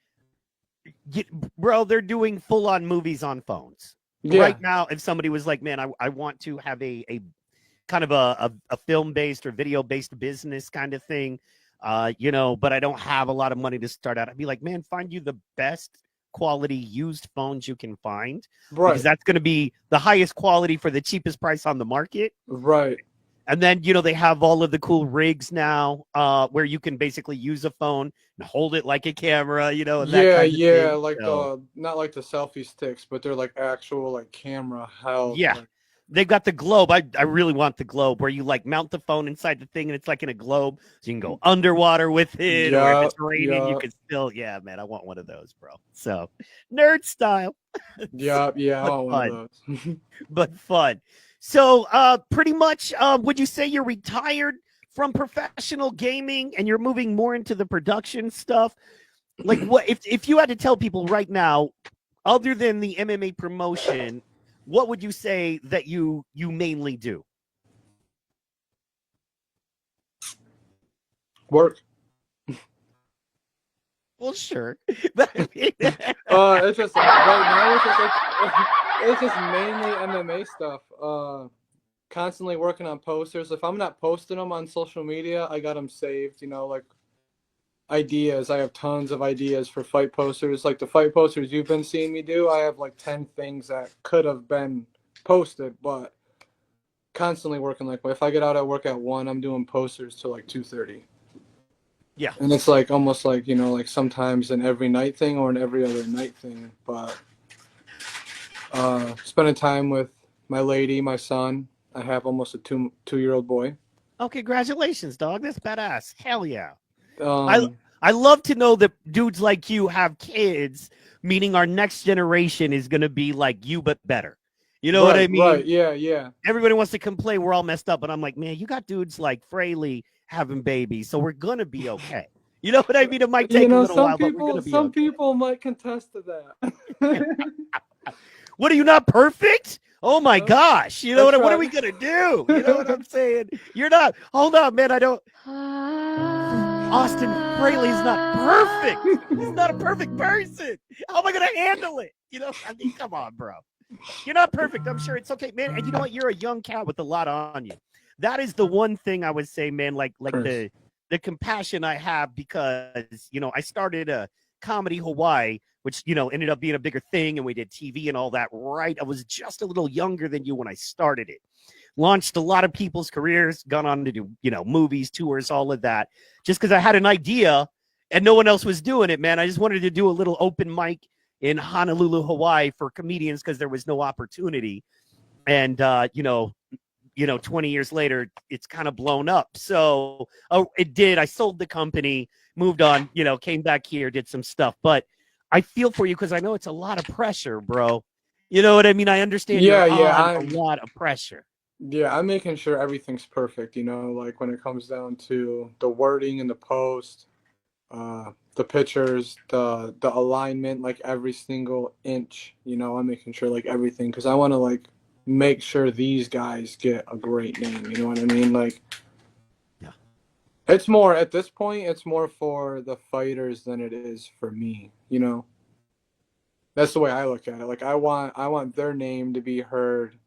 bro, they're doing full on movies on phones Yeah, right now. If somebody was like, man, I want to have a kind of a film based or video based business kind of thing, but I don't have a lot of money to start out. I'd be like, man, find you the best quality used phones you can find, because right, that's going to be the highest quality for the cheapest price on the market. right. And then, they have all of the cool rigs now, where you can basically use a phone and hold it like a camera, and that Yeah, kind of yeah, thing. like So, not like the selfie sticks, but they're like actual like camera held. yeah. Like, They've got the globe. I really want the globe where you like mount the phone inside the thing and it's like in a globe. So you can go underwater with it, or if yeah, it's raining, you yeah, can still, yeah, man, I want one of those, bro. So nerd style. yeah, yeah. I but want one of fun. those. But fun. So pretty much, would you say you're retired from professional gaming and you're moving more into the production stuff? Like what if you had to tell people right now, other than the MMA promotion, what would you say that you mainly do? Work. Well, sure. But I mean, It's just right now. It's just it's just mainly MMA stuff. Constantly working on posters. If I'm not posting them on social media, I got them saved. Like ideas. I have tons of ideas for fight posters. Like the fight posters you've been seeing me do, I have like 10 things that could have been posted, but constantly working like if I get out at work at 1, I'm doing posters till like 2:30. yeah. And it's like almost like, like sometimes an every night thing or an every other night thing, but spending time with my lady, my son. I have almost a 2-year-old boy. Oh, congratulations, dog. That's badass. Hell yeah. I Um I love to know that dudes like you have kids, meaning our next generation is gonna be like you but better. You know what I right, mean? right. Yeah, yeah. Everybody wants to complain we're all messed up, but I'm like, man, you got dudes like Fraley having babies, so we're gonna be okay. You know what I mean? It might take a little Some while, but we're people gonna be some okay. people might contest to that. What, are you not perfect? Oh my Uh, gosh. I What are we try. gonna do? You know what I'm saying? You're not. Hold on, man. I don't. Austin Fraley's not perfect. He's not a perfect person. How am I gonna handle it? I mean, come on, bro. You're not perfect. I'm sure it's okay, man. And you know what? You're a young cat with a lot on you. That is the one thing I would say, man. Like Chris. the compassion I have, because I started a comedy Hawaii, which ended up being a bigger thing, and we did TV and all that. Right, I was just a little younger than you when I started it. Launched a lot of people's careers, gone on to do movies, tours, all of that, just because I had an idea and no one else was doing it, man. I just wanted to do a little open mic in Honolulu, Hawaii for comedians because there was no opportunity. And 20 years later, it's kind of blown up. So it did. I sold the company, moved on, came back here, did some stuff. But I feel for you because I know it's a lot of pressure, bro. You know what I mean? I understand Yeah, you're yeah, on a lot of pressure. I'm making sure everything's perfect, like when it comes down to the wording in the post, the pictures, the alignment, like every single inch, I'm making sure like everything because I want to like make sure these guys get a great name, you know what I mean? Like Yeah. it's more at this point, it's more for the fighters than it is for me. That's the way I look at it. Like I want their name to be heard.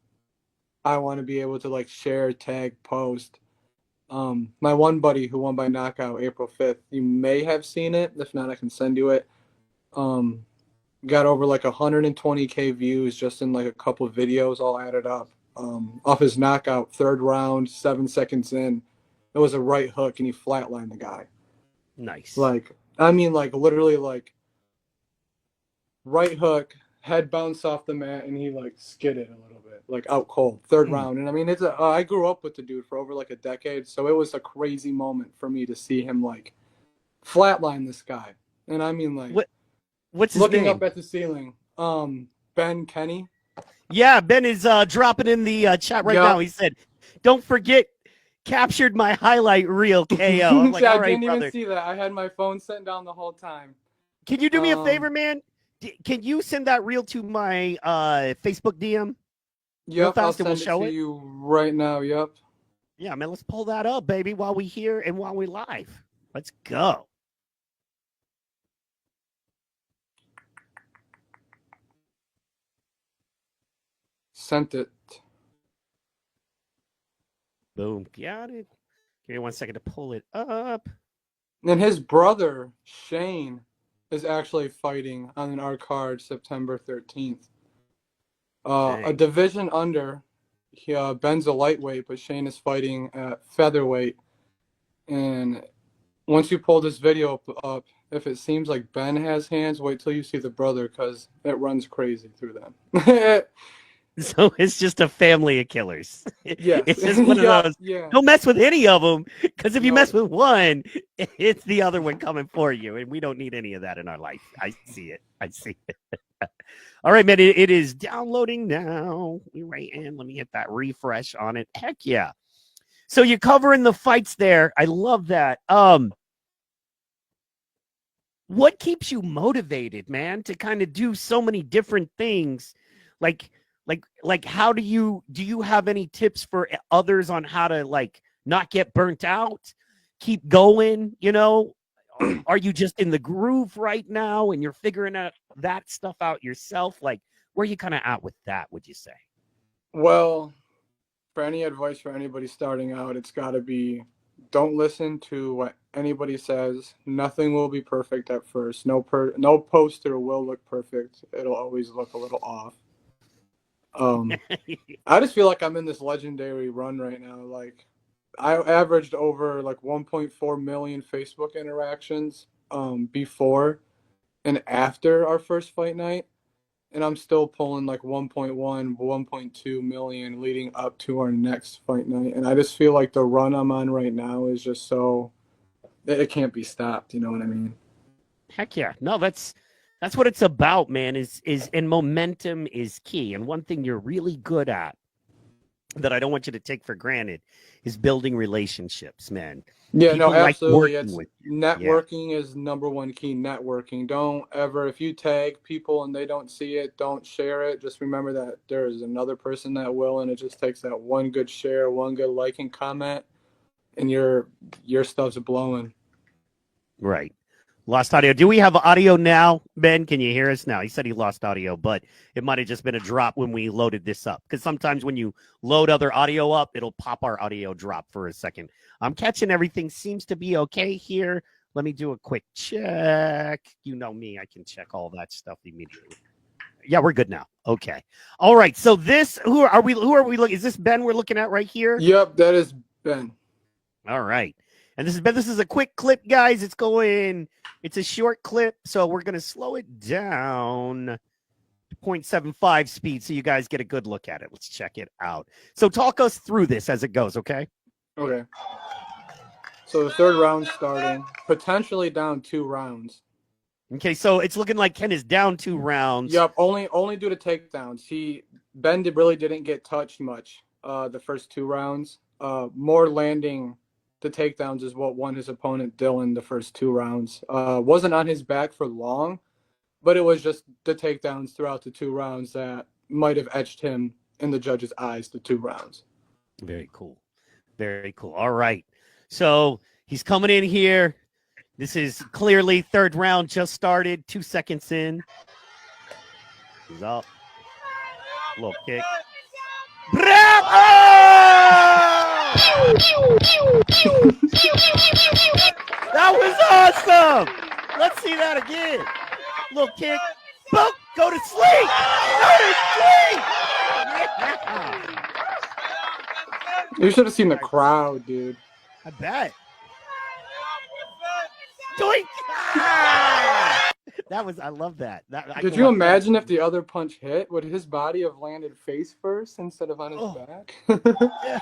I want to be able to like share, tag, post. My one buddy who won by knockout April 5th, you may have seen it. If not, I can send you it. Um, got over like 120K views just in like a couple of videos all added up. Off his knockout, third round, 7 seconds in, it was a right hook and he flatlined the guy. Nice. Like, I mean, like literally like right hook, head bounced off the mat and he like skidded a little bit, like out cold, third round. And I mean, I grew up with the dude for over like a decade, so it was a crazy moment for me to see him like flatline this guy. And I mean, like, what's his looking name? up at the ceiling, Ben Kenny. Yeah, Ben is dropping in the chat right now. He said, "Don't forget, captured my highlight reel KO." I'm like, Yeah, all I right, didn't brother. even see that. I had my phone sitting down the whole time. Can you do me a favor, man? Can you send that reel to my Facebook DM? Real Yep, fast, I'll and send we'll it show to it. you right now. Yep. Yeah, man, let's pull that up, baby, while we here and while we live. Let's go. Sent it. Boom. Got it. Give me 1 second to pull it up. And his brother, Shane, is actually fighting on our card September 13th. A division under. Ben's a lightweight, but Shane is fighting at featherweight. And once you pull this video up, if it seems like Ben has hands, wait till you see the brother because it runs crazy through them. So it's just a family of killers. Yes. It's just one of those. Yeah. Don't mess with any of them, because if you mess with one, it's the other one coming for you, and we don't need any of that in our life. I see it. I see it. All right, man. It is downloading now. We right in. Let me hit that refresh on it. Heck yeah. So you're covering the fights there. I love that. What keeps you motivated, man, to kind of do so many different things? Like how do you have any tips for others on how to like not get burnt out, keep going, you know? Are you just in the groove right now and you're figuring out that stuff out yourself? Like, where are you kind of at with that, would you say? Well, for any advice for anybody starting out, it's got to be, don't listen to what anybody says. Nothing will be perfect at first. No poster will look perfect. It'll always look a little off. I just feel like I'm in this legendary run right now. Like, I averaged over like 1.4 million Facebook interactions before and after our first fight night, and I'm still pulling like 1.1, 1.2 million leading up to our next fight night. And I just feel like the run I'm on right now is just so it can't be stopped. You know what I mean? Heck yeah. No, that's what it's about, man, is and momentum is key. And one thing you're really good at that I don't want you to take for granted is building relationships, man. Yeah, People no, absolutely. Like with networking is number one key. Networking. Don't ever, if you tag people and they don't see it, don't share it. Just remember that there is another person that will, and it just takes that one good share, one good like and comment, and your stuff's blowing. Right. Lost audio. Do we have audio now, Ben? Can you hear us now? He said he lost audio, but it might have just been a drop when we loaded this up. Because sometimes when you load other audio up, it'll pop our audio drop for a second. I'm catching everything. Seems to be okay here. Let me do a quick check. You know me. I can check all that stuff immediately. Yeah, we're good now. Okay. All right. So this, who are we looking? Is this Ben we're looking at right here? Yep, that is Ben. All right. And this is Ben. This is a quick clip, guys. It's a short clip, so we're going to slow it down to 0.75 speed so you guys get a good look at it. Let's check it out. So talk us through this as it goes, okay? Okay. So the third round starting, potentially down 2 rounds. Okay, so it's looking like Ken is down 2 rounds. Yep, only due to takedowns. Ben really didn't get touched much the first 2 rounds. More landing the takedowns is what won his opponent Dylan the first 2 rounds. Wasn't on his back for long, but it was just the takedowns throughout the 2 rounds that might have etched him in the judge's eyes the 2 rounds. Very cool. Very cool. All right. So he's coming in here. This is clearly third round just started. 2 seconds in. He's up. Little kick. That was awesome. Let's see that again. Little kick. Boom! Go to sleep! Go to sleep! Yeah! You should have seen the crowd, dude. I bet. Doink! Ah! That was, I love that. Could you imagine if the other punch hit? Would his body have landed face first instead of on his back? Yeah.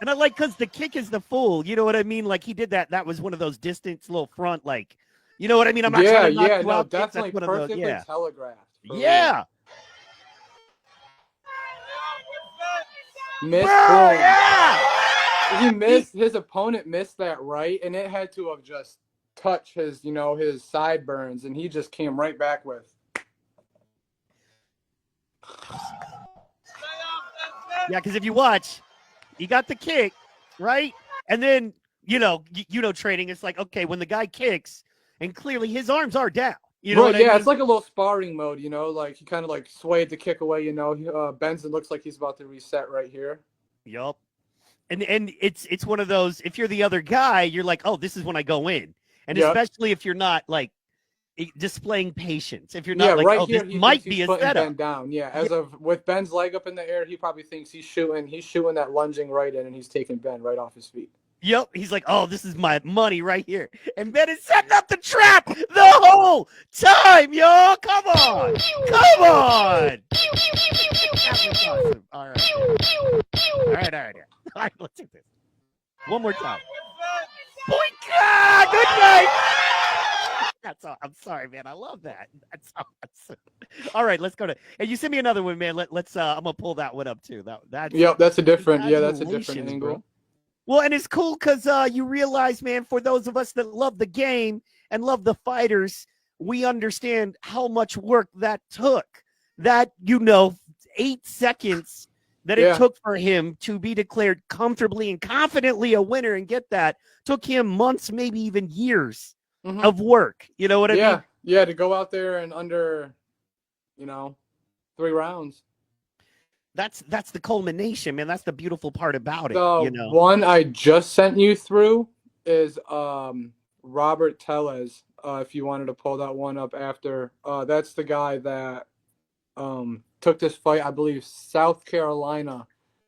And I like, because the kick is the fool. You know what I mean? Like, he did that. That was one of those distance little front, like, you know what I mean? I'm not trying to knock you out. Definitely That's one of those, perfectly telegraphed. Yeah. Missed. Bro, yeah. He missed. His opponent missed that right, and it had to have just touched his, his sideburns, and he just came right back with. Yeah, because if you watch, he got the kick, right? And then, training, it's like, okay, when the guy kicks, and clearly his arms are down. You know what I mean? It's like a little sparring mode, like he kind of like swayed the kick away, Benson looks like he's about to reset right here. Yup. And it's one of those, if you're the other guy, you're like, oh, this is when I go in. And especially if you're not like displaying patience. If you're not like, right oh, here, this might be a setup. Ben down. Yeah, with Ben's leg up in the air, he probably thinks he's shooting that lunging right in, and he's taking Ben right off his feet. Yep. He's like, oh, this is my money right here. And Ben is setting up the trap the whole time, y'all. Come on. Come on. That was awesome. All right. All right, let's do this. One more time. Boink! Good night. That's all. I'm sorry, man. I love that. That's awesome. All right, let's go to. And you send me another one, man. Let's. I'm gonna pull that one up too. That's a different. Yeah, that's a different angle. Bro. Well, and it's cool because you realize, man, for those of us that love the game and love the fighters, we understand how much work that took. That 8 seconds that it took for him to be declared comfortably and confidently a winner and get that took him months, maybe even years of work. You know what I mean? Yeah, to go out there and under, 3 rounds. That's the culmination, man. That's the beautiful part about it. The one I just sent you through is Robert Tellez. If you wanted to pull that one up after, that's the guy that took this fight, I believe, South Carolina.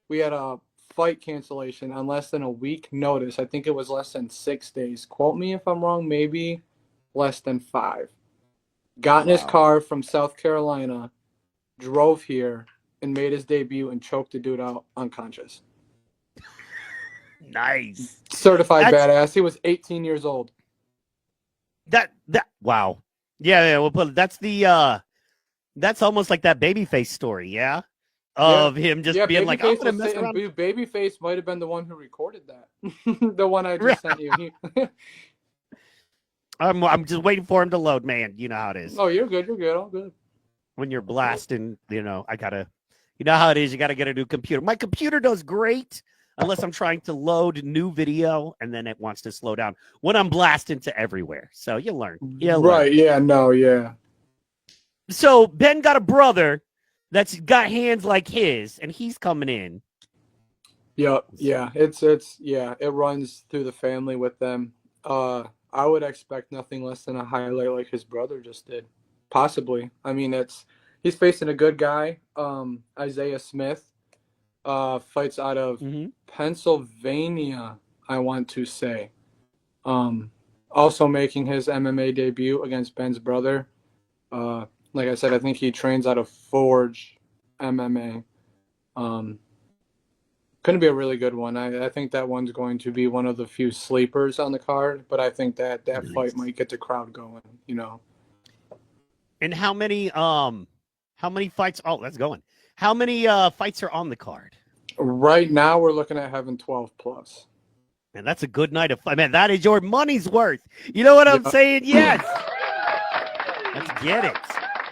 We had a fight cancellation on less than a week notice. I think it was less than 6 days. Quote me if I'm wrong, maybe less than 5. Got in his car from South Carolina, drove here, and made his debut and choked the dude out unconscious. Nice. Certified badass. He was 18 years old. Wow. Yeah, well, that's almost like that Babyface story, yeah? Of him just being like, I'm gonna mess around. Babyface might have been the one who recorded that. The one I just sent you. I'm just waiting for him to load, man. You know how it is. Oh, you're good. All good. When you're blasting, I gotta, you know how it is. You gotta get a new computer. My computer does great unless I'm trying to load new video, and then it wants to slow down when I'm blasting to everywhere. So you learn. Right? Yeah. No. Yeah. So Ben got a brother that's got hands like his, and he's coming in. Yep. Yeah. It runs through the family with them. I would expect nothing less than a highlight like his brother just did. Possibly. I mean, he's facing a good guy. Isaiah Smith fights out of Pennsylvania, I want to say. Also making his MMA debut against Ben's brother. Like I said, I think he trains out of Forge MMA. Going to be a really good one. I think that one's going to be one of the few sleepers on the card, but I think that fight might get the crowd going, And how many fights? Oh, that's going. How many fights are on the card? Right now, we're looking at having 12 plus. Man, that's a good night of fight. Man, that is your money's worth. You know what I'm saying? Yes. Let's get it.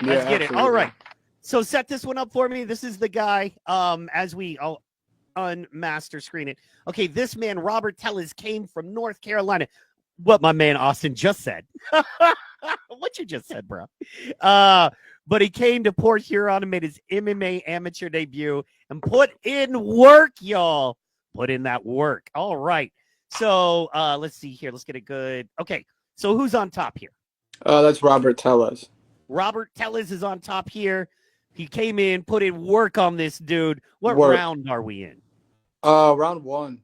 Let's get it. All right. So set this one up for me. This is the guy. As we unmaster screen it. Okay, this man, Robert Tellez, came from North Carolina. What my man Austin just said. What you just said, bro. But he came to Port Huron and made his MMA amateur debut and put in work, y'all. Put in that work. All right. So let's see here. Let's get it good. Okay. So who's on top here? That's Robert Tellez. Robert Tellez is on top here. He came in, put in work on this dude. What Work. round are we in? Round 1.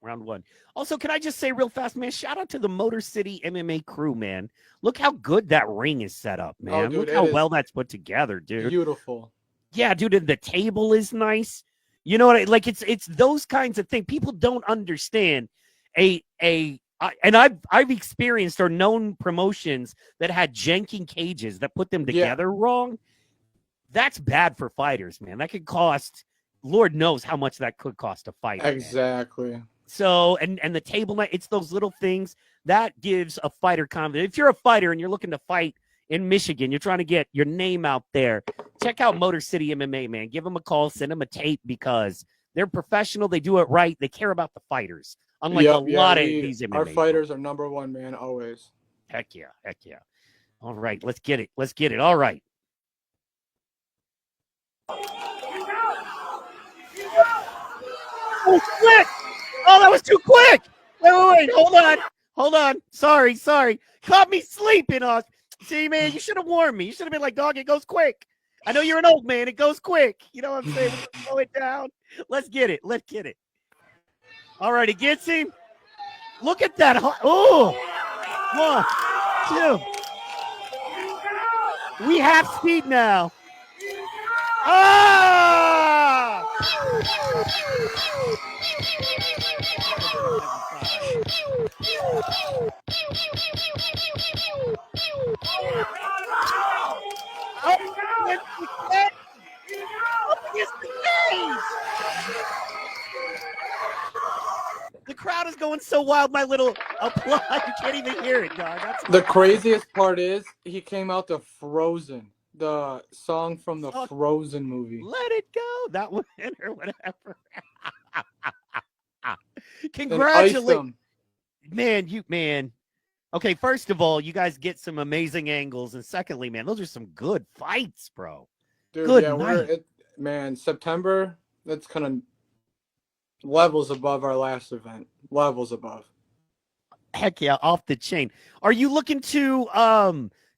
Round 1. Also, can I just say real fast, man, shout out to the Motor City MMA crew, man. Look how good that ring is set up, man. Oh, dude, Look how it is well that's put together, dude. beautiful. Yeah, dude, and the table is nice. You know what like it's those kinds of things. People don't understand and I've experienced or known promotions that had janking cages that put them together wrong. That's bad for fighters, man. That could cost, Lord knows how much that could cost a fighter. Exactly. Man. So, and the table night, it's those little things that gives a fighter confidence. If you're a fighter and you're looking to fight in Michigan, you're trying to get your name out there, check out Motor City MMA, man. Give them a call, send them a tape because they're professional. They do it right. They care about the fighters. Unlike a lot of these MMA. Our fighters are number one, man, always. Heck yeah. All right, let's get it. All right. Oh, quick! Oh, that was too quick! Wait, hold on. Sorry. Caught me sleeping, Oz. See, man, you should have warned me. You should have been like, dog, it goes quick. I know you're an old man. It goes quick. You know what I'm saying? Slow it down. Let's get it. All right, he gets him. Look at that. Oh, 1, 2. We have speed now. Ah! The crowd is going so wild, my little applause. You can't even hear it, dog. The craziest part is he came out to Frozen, the song from the Frozen movie. Let it go. That one or whatever. Congratulations. Man. Okay, first of all, you guys get some amazing angles. And secondly, man, those are some good fights, bro. Dude, good yeah, night. September, that's kind of levels above our last event. Levels above. Heck yeah, off the chain. Are you looking to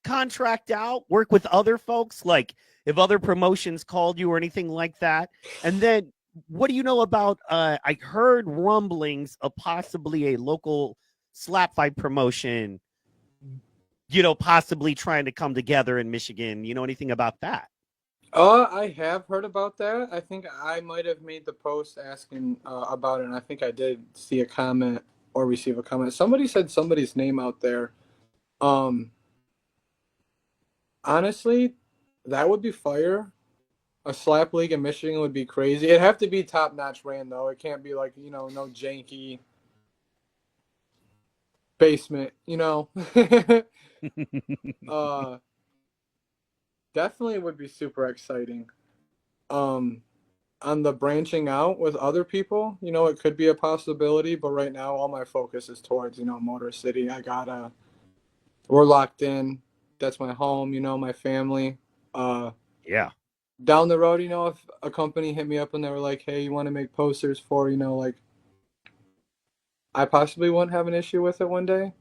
contract out, work with other folks? Like if other promotions called you or anything like that? And then what do you know about I heard rumblings of possibly a local slap fight promotion, possibly trying to come together in Michigan. You know anything about that? I have heard about that. I think I might have made the post asking about it, and I think I did see a comment or receive a comment. Somebody said somebody's name out there. Honestly, that would be fire. A slap league in Michigan would be crazy. It'd have to be top-notch ran, though. It can't be like, no janky basement, Definitely would be super exciting. On the branching out with other people, it could be a possibility, but right now all my focus is towards, Motor City. We're locked in. That's my home, my family. Yeah. Down the road, if a company hit me up and they were like, hey, you want to make posters for, I possibly wouldn't have an issue with it one day,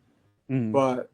but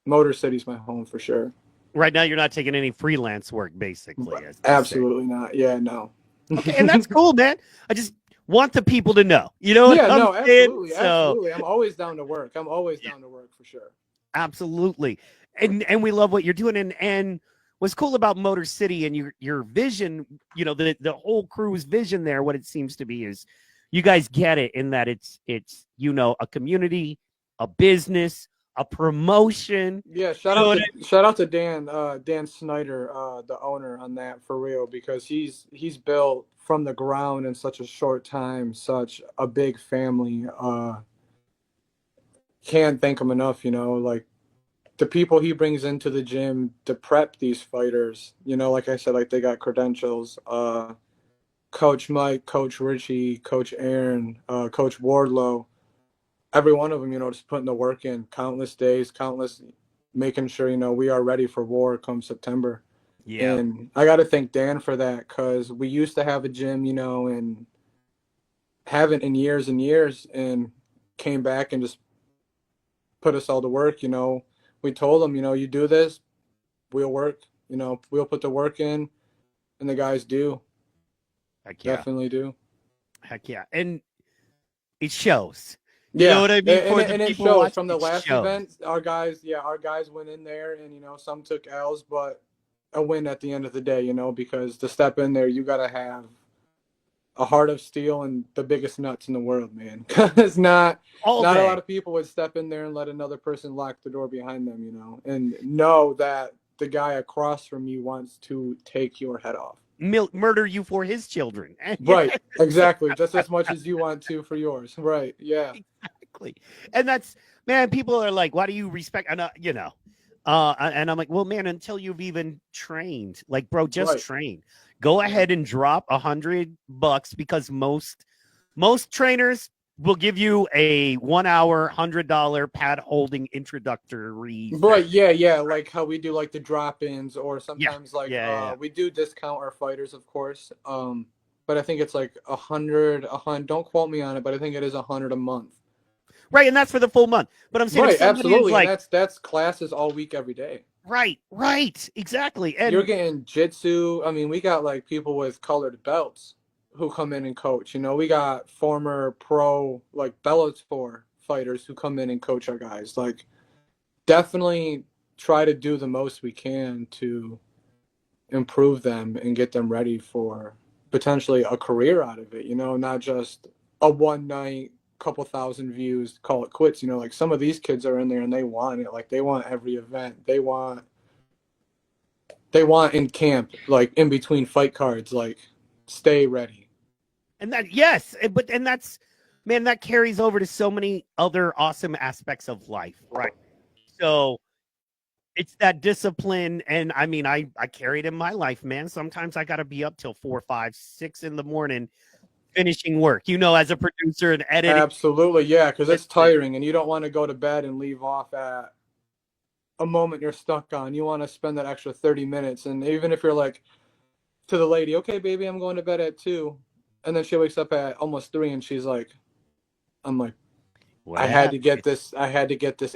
Motor City's my home for sure. Right now, you're not taking any freelance work, basically. Absolutely not. Yeah, no. Okay, and that's cool, man. I just want the people to know. Absolutely. So, absolutely. I'm always down to work. For sure. Absolutely. And we love what you're doing. And what's cool about Motor City and your vision, the whole crew's vision there, what it seems to be is you guys get it in that it's a community, a business, a promotion. Yeah, shout out to Dan Snyder, the owner on that for real, because he's built from the ground in such a short time, such a big family. Can't thank him enough, like the people he brings into the gym to prep these fighters, like I said, like they got credentials. Coach Mike, Coach Richie, Coach Aaron, Coach Wardlow. Every one of them, just putting the work in, countless days, making sure, we are ready for war come September. Yeah. And I got to thank Dan for that, because we used to have a gym, and haven't in years and years, and came back and just put us all to work. we told them, you do this, we'll work. We'll put the work in, and the guys do. Heck yeah. Definitely do. Heck yeah. And it shows. You know Yeah, what I mean? For the and it people shows watching, from the it last shows. event. Our guys went in there, and some took L's, but a win at the end of the day. Because to step in there, you gotta have a heart of steel and the biggest nuts in the world, man. Because not All a day. lot of people would step in there and let another person lock the door behind them. And know that the guy across from you wants to take your head off. Murder you for his children. Right, exactly. Just as much as you want to for yours. Right, yeah. Exactly. And that's, man, people are like, why do you respect, and and I'm like, well, man, until you've even trained, like, bro, just Right. train. Go ahead and drop $100 because most trainers will give you a 1 hour $100 pad holding introductory. Right, yeah, like how we do like the drop-ins, or sometimes Yeah. we do discount our fighters, of course. But I think it's like 100. Don't quote me on it, but I think it is 100 a month. Right, and that's for the full month. But I'm saying, if Right, somebody is absolutely, like, and that's classes all week, every day. right, exactly. And You're getting jitsu. I mean, we got like people with colored belts who come in and coach. We got former pro like Bellator fighters who come in and coach our guys. Like, definitely try to do the most we can to improve them and get them ready for potentially a career out of it, not just a one night, couple thousand views, call it quits. Like, some of these kids are in there and they want it. Like, they want every event. They want in camp, like in between fight cards, like, stay ready. And that, yes, and that's, man, that carries over to so many other awesome aspects of life, right? So it's that discipline, and I mean, I carry it in my life, man. Sometimes I got to be up till 4, 5, 6 in the morning finishing work. As a producer and editing. Absolutely, yeah, because it's tiring, and you don't want to go to bed and leave off at a moment you're stuck on. You want to spend that extra 30 minutes, and even if you're like to the lady, okay, baby, I'm going to bed at 2, and then she wakes up at almost 3, and she's like, I'm like, I had to get this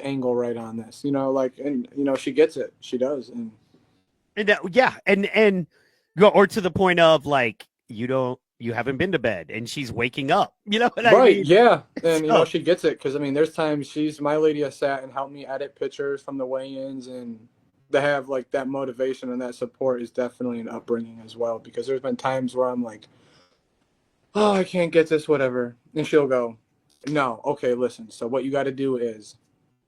angle right on this, like, and she gets it. She does. And yeah, and or to the point of like, you haven't been to bed and she's waking up. You know what I right, mean? yeah. And So, she gets it, because I mean, there's times my lady has sat and helped me edit pictures from the weigh-ins, and to have like that motivation and that support is definitely an upbringing as well, because there's been times where I'm like, oh, I can't get this, whatever, and she'll go, no, okay, listen, so what you got to do is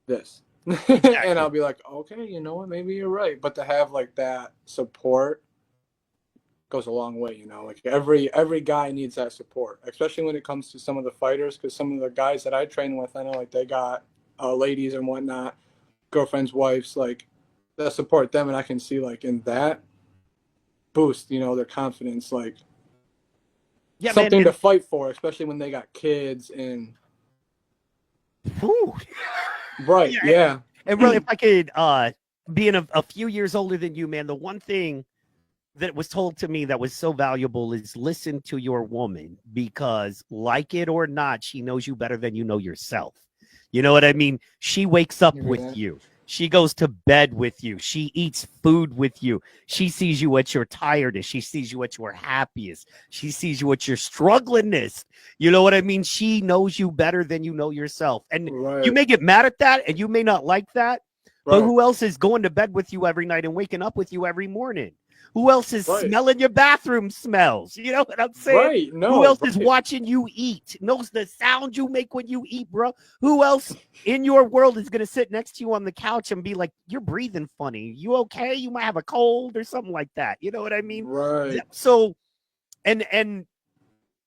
this. And I'll be like, okay, you know what, maybe you're right. But to have like that support goes a long way. Like, every guy needs that support, especially when it comes to some of the fighters, because some of the guys that I train with, I know, like, they got ladies and whatnot, girlfriends, wives, like, that support them, and I can see, like, in that boost, their confidence, like, yeah, something man, to fight for, especially when they got kids. And whew. right, yeah. And really, if I could, being a few years older than you, man, the one thing that was told to me that was so valuable is listen to your woman, because, like it or not, she knows you better than you know yourself. You know what I mean? She wakes up with you. She goes to bed with you. She eats food with you. She sees you at your tiredest. She sees you at your happiest. She sees you at your strugglingest. You know what I mean? She knows you better than you know yourself. And you may get mad at that, and you may not like that, but who else is going to bed with you every night and waking up with you every morning? Who else is smelling your bathroom smells? You know what I'm saying? Right. No. Who else is watching you eat? Knows the sound you make when you eat, bro? Who else in your world is going to sit next to you on the couch and be like, you're breathing funny. You okay? You might have a cold or something like that. You know what I mean? Right. So, and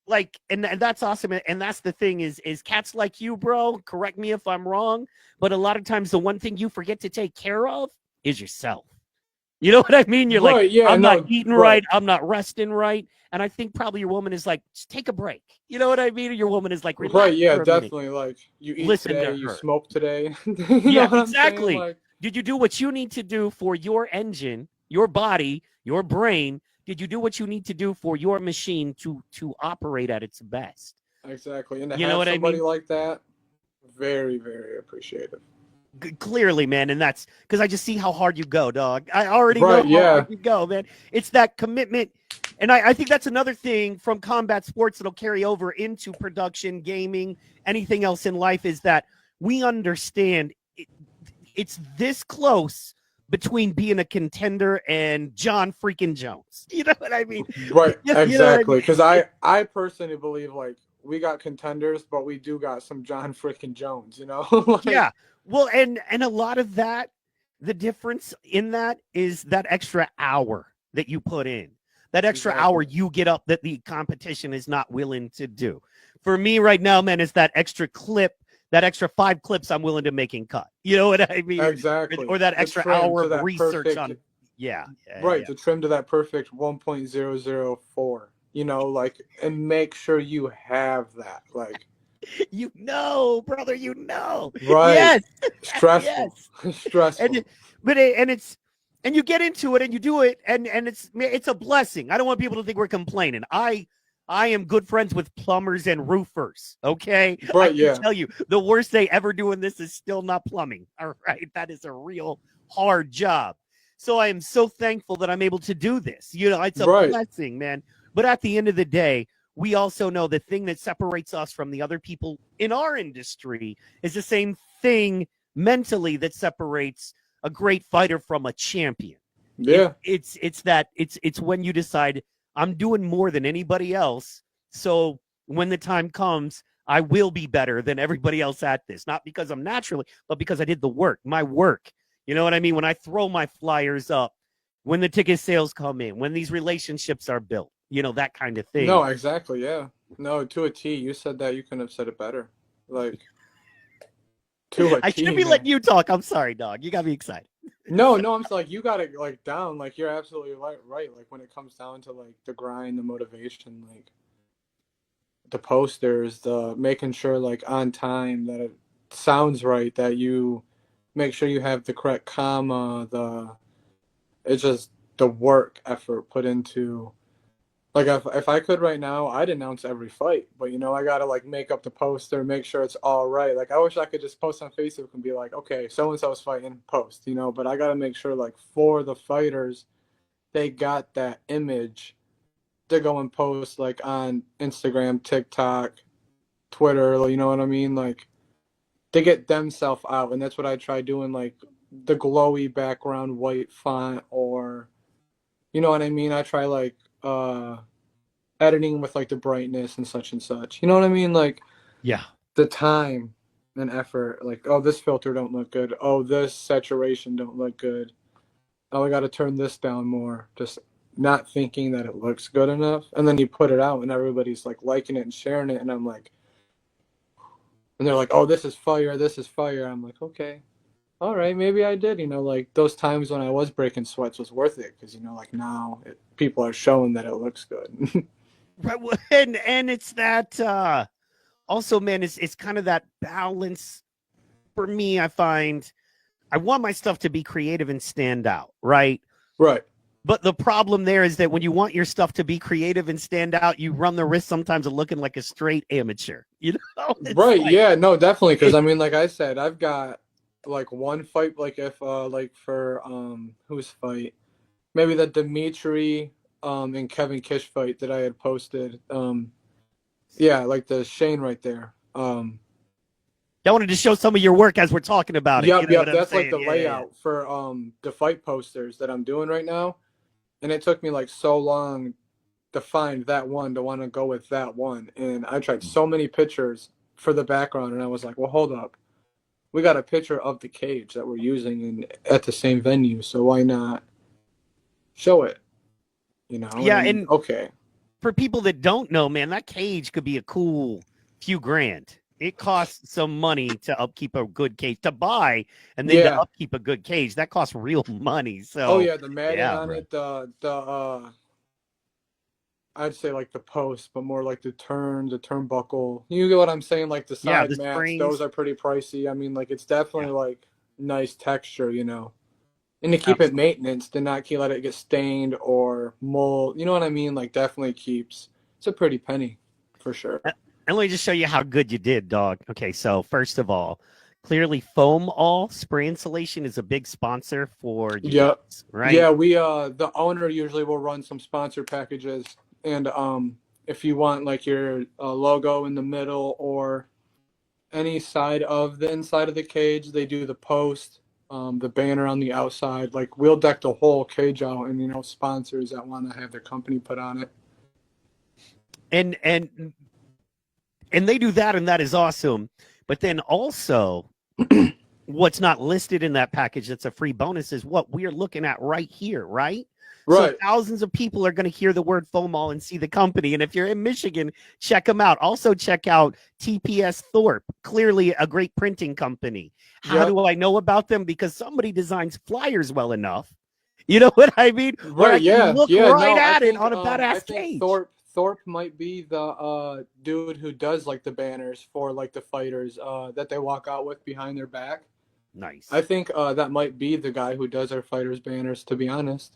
that's awesome. And that's the thing is cats like you, bro, correct me if I'm wrong, but a lot of times the one thing you forget to take care of is yourself. You know what I mean? You're like, I'm not eating right. I'm not resting right. And I think probably your woman is like, just take a break. You know what I mean? Or your woman is like, relax. Right, yeah, definitely. Like, you eat today, you smoke today. Yeah, exactly. Like, did you do what you need to do for your engine, your body, your brain? Did you do what you need to do for your machine to operate at its best? Exactly. And to have somebody like that, very, very appreciative. Clearly, man, and that's because I just see how hard you go, dog. I already know Right, how yeah. hard you go, man. It's that commitment, and I think that's another thing from combat sports that'll carry over into production, gaming, anything else in life is that we understand it's this close between being a contender and John freaking Jones. You know what I mean? Right, You know what I exactly. mean? Because I personally believe like we got contenders, but we do got some John freaking Jones. You know, like, Yeah. Well, and a lot of that, the difference in that is that extra hour that you put in. That extra hour Exactly. you get up that the competition is not willing to do. For me right now, man, is that extra clip, that extra 5 clips I'm willing to make and cut. You know what I mean? Exactly. Or that The extra trim hour to of that research perfect, on. Yeah. right, to trim to that perfect 1.004. You know, like, and make sure you have that. Like, You know, brother, you know. right, Yes. stressful, Yes. And stressful. and you get into it and you do it and it's a blessing. I don't want people to think we're complaining. I am good friends with plumbers and roofers. Okay, I Right, can yeah. tell you the worst they ever do in this is still not plumbing. All right, that is a real hard job. So I am so thankful that I'm able to do this. You know, it's a Right. blessing, man. But at the end of the day, we also know the thing that separates us from the other people in our industry is the same thing mentally that separates a great fighter from a champion. Yeah. It's when you decide I'm doing more than anybody else. So when the time comes, I will be better than everybody else at this. Not because I'm naturally, but because I did the work, my work. You know what I mean? When I throw my flyers up, when the ticket sales come in, when these relationships are built, you know, that kind of thing. No, exactly. Yeah. No, to a T. You said that. You couldn't have said it better. Like, to a I should T, be man. letting you talk. I'm sorry, dog. You got me excited. No, no, I'm just like you got it like down. Like you're absolutely right. Like when it comes down to like the grind, the motivation, like the posters, the making sure like on time that it sounds right, that you make sure you have the correct comma, the it's just the work effort put into like if I could right now, I'd announce every fight. But you know, I gotta like make up the poster, make sure it's all right. Like I wish I could just post on Facebook and be like, okay, so and so's fighting, post, you know, but I gotta make sure like for the fighters, they got that image to go and post like on Instagram, TikTok, Twitter, you know what I mean? Like to get themselves out. And that's what I try doing, like the glowy background white font or you know what I mean? I try like editing with like the brightness and such. You know what I mean? Like Yeah. the time and effort. Like, oh, this filter don't look good. Oh, this saturation don't look good. Oh, I got to turn this down more. Just not thinking that it looks good enough. And then you put it out and everybody's like liking it and sharing it. And I'm like, and they're like, oh, this is fire. This is fire. I'm like, okay. All right, maybe I did. You know, like those times when I was breaking sweats was worth it because, you know, like now people are showing that it looks good. Right. And it's that also, man, it's kind of that balance for me. I find I want my stuff to be creative and stand out, right? Right. But the problem there is that when you want your stuff to be creative and stand out, you run the risk sometimes of looking like a straight amateur. You know, Right, like, yeah, no, definitely. Because I mean, like I said, I've got like one fight, like if like for whose fight? Maybe the Dimitri and Kevin Kish fight that I had posted. Yeah, like the Shane right there. I wanted to show some of your work as we're talking about it. You know Yep, what I'm that's like saying? the Yeah. layout for the fight posters that I'm doing right now. And it took me like so long to find that one, to want to go with that one. And I tried so many pictures for the background and I was like, well, hold up. We got a picture of the cage that we're using in at the same venue, so why not show it? You know, Yeah, and and okay. for people that don't know, man, that cage could be a cool few grand. It costs some money to upkeep a good cage to buy, and then to Yeah. upkeep a good cage that costs real money. Oh So, yeah, the matting yeah, on bro. it, the I'd say like the post, but more like the turnbuckle. You get what I'm saying? Like the Yeah, side the mats, those springs. are pretty pricey. I mean, like it's definitely Yeah, like nice texture, you know. And to keep it absolutely. maintenance, to not let it get stained or mold. You know what I mean? Like definitely keeps. It's a pretty penny, for sure. And let me just show you how good you did, dog. Okay, so first of all, Clearly, Foam All Spray Insulation is a big sponsor for you Yeah. guys, right? Yeah, we the owner usually will run some sponsor packages, and if you want like your logo in the middle or any side of the inside of the cage, they do the post, the banner on the outside. Like we'll deck the whole cage out, and sponsors that want to have their company put on it. And they do that, and that is awesome. But then also, what's not listed in that package that's a free bonus is what we're looking at right here, right? Right. So thousands of people are going to hear the word Foamall and see the company. And if you're in Michigan, check them out. Also check out TPS Thorpe, clearly a great printing company. How Yep. do I know about them? Because somebody designs flyers well enough. You know what I mean? Where I Right. can Yeah. look Yeah. right No, at I it think on a I badass think cage. Thorpe might be the dude who does like the banners for like the fighters that they walk out with behind their back. Nice. I think that might be the guy who does our fighters banners, to be honest.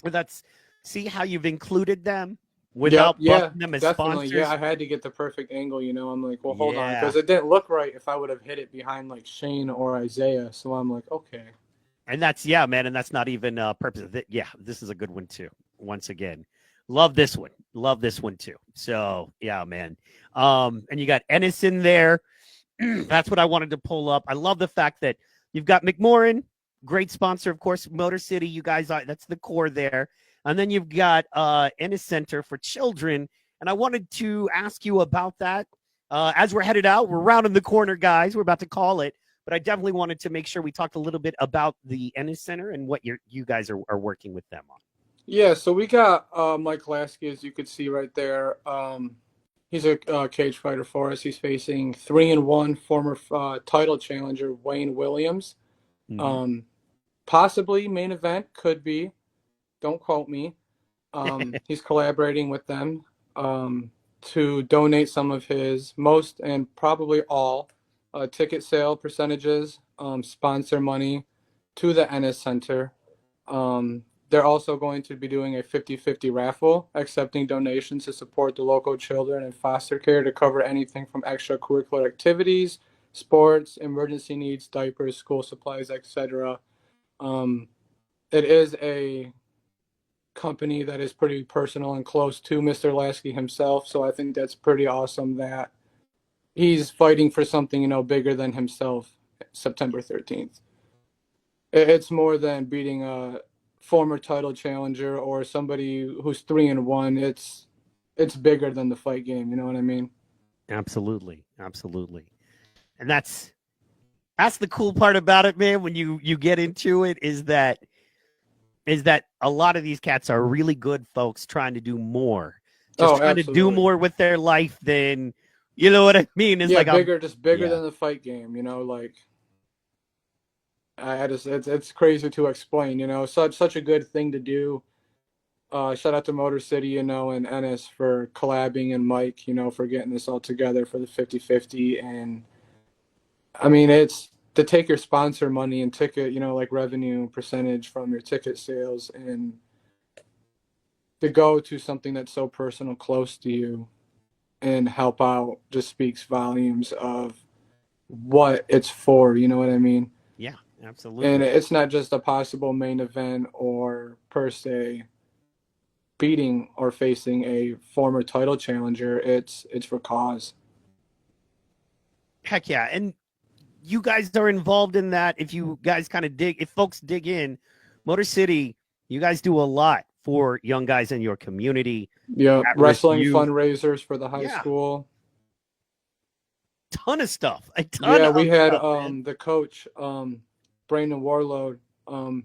That's see how you've included them Yep. without Yeah. busting them as Definitely. sponsors. Yeah. I had to get the perfect angle. I'm like, well, hold on, Yeah. because it didn't look right if I would have hit it behind like Shane or Isaiah. So I'm like, okay. And that's man, and that's not even purpose. Yeah, this is a good one too. Once again, love this one. Love this one too. So yeah, man. And you got Ennis in there. That's what I wanted to pull up. I love the fact that you've got McMorran, great sponsor, of course, Motor City. You guys are that's the core there. And then you've got Ennis Center for Children. And I wanted to ask you about that. As we're headed out, we're rounding the corner, guys. We're about to call it. But I definitely wanted to make sure we talked a little bit about the Ennis Center and what you guys are working with them on. Yeah. So we got Mike Lasky, as you could see right there. He's a cage fighter for us. He's facing 3-1 former title challenger Wayne Williams. Mhm. Possibly main event, could be. Don't quote me. He's collaborating with them to donate some of his most and probably all ticket sale percentages, sponsor money to the Ennis Center. They're also going to be doing a 50-50 raffle, accepting donations to support the local children in foster care to cover anything from extracurricular activities, sports, emergency needs, diapers, school supplies, etc. It is a company that is pretty personal and close to Mr. Lasky himself, so I think that's pretty awesome that he's fighting for something, bigger than himself September 13th. It's more than beating a former title challenger or somebody who's 3-1. It's bigger than the fight game. You know what I mean? Absolutely. And that's the cool part about it, man. When you get into it, is that a lot of these cats are really good folks trying to do more, just trying to do Absolutely. more with their life than you know what I mean. It's Yeah, like bigger, just bigger yeah. than the fight game. Like it's crazy to explain. Such a good thing to do. Shout out to Motor City, and Ennis for collabing, and Mike, for getting this all together for the 50-50. And I mean, it's to take your sponsor money and ticket, like revenue percentage from your ticket sales, and to go to something that's so personal, close to you, and help out just speaks volumes of what it's for. You know what I mean? Yeah, absolutely. And it's not just a possible main event or per se beating or facing a former title challenger. It's for cause. Heck yeah. And you guys are involved in that. If you guys kind of if folks dig in, Motor City, you guys do a lot for young guys in your community. Yeah, at-risk wrestling youth. fundraisers for the high Yeah. school. Ton of stuff. A ton Yeah, of we had stuff, man. the coach Brandon Warlode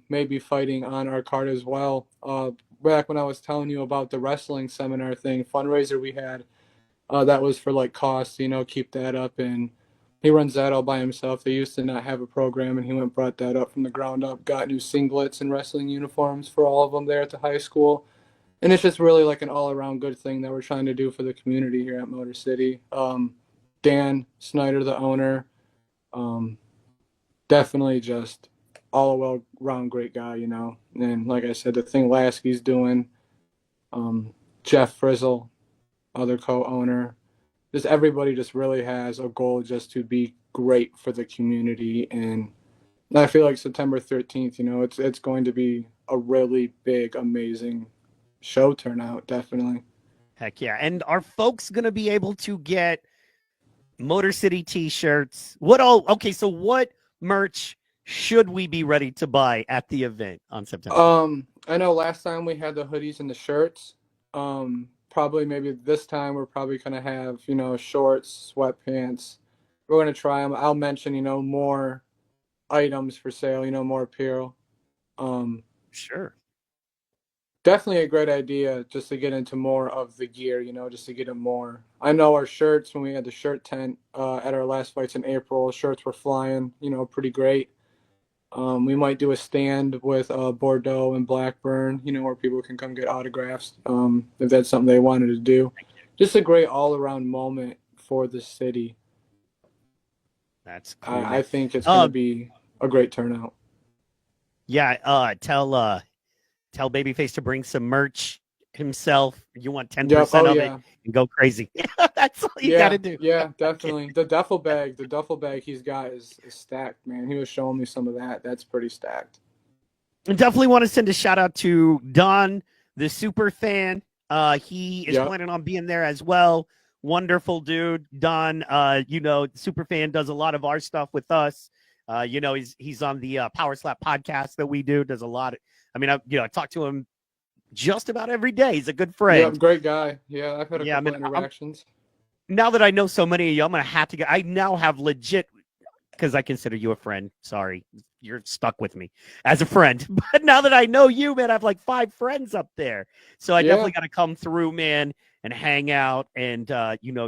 may be fighting on our card as well. Back when I was telling you about the wrestling seminar thing, fundraiser we had, that was for like costs, keep that up. And he runs that all by himself. They used to not have a program, and he went and brought that up from the ground up, got new singlets and wrestling uniforms for all of them there at the high school. And it's just really like an all-around good thing that we're trying to do for the community here at Motor City. Dan Snyder, the owner, definitely just all a well-round great guy, And like I said, the thing Lasky's doing, Jeff Frizzle, other co-owner, just everybody just really has a goal just to be great for the community. And I feel like September 13th, it's going to be a really big, amazing show turnout, definitely. Heck yeah. And are folks going to be able to get Motor City t-shirts? Okay, so what merch should we be ready to buy at the event on September? I know last time we had the hoodies and the shirts. Probably maybe this time we're probably going to have, shorts, sweatpants. We're going to try them. I'll mention, more items for sale, more apparel. Sure. Definitely a great idea just to get into more of the gear, just to get it more. I know our shirts, when we had the shirt tent at our last fights in April, shirts were flying, pretty great. We might do a stand with Bordeaux and Blackburn, where people can come get autographs if that's something they wanted to do. Just a great all-around moment for the city. That's cool. I think it's going to be a great turnout. Yeah, tell Babyface to bring some merch himself. You want 10% of it and go crazy. That's all you got to do. Yeah, definitely. The duffel bag he's got is stacked, man. He was showing me some of that. That's pretty stacked. And definitely want to send a shout out to Don, the super fan. He is planning on being there as well. Wonderful dude. Don, super fan, does a lot of our stuff with us. He's on the Power Slap podcast that we do. Does a lot. I talk to him just about every day. He's a good friend. Yeah, great guy. Yeah, I've had a couple interactions. Now that I know so many of you, I'm going to have to get. I now have legit, because I consider you a friend. Sorry, you're stuck with me as a friend. But now that I know you, man, I have like 5 friends up there. So I definitely got to come through, man, and hang out and,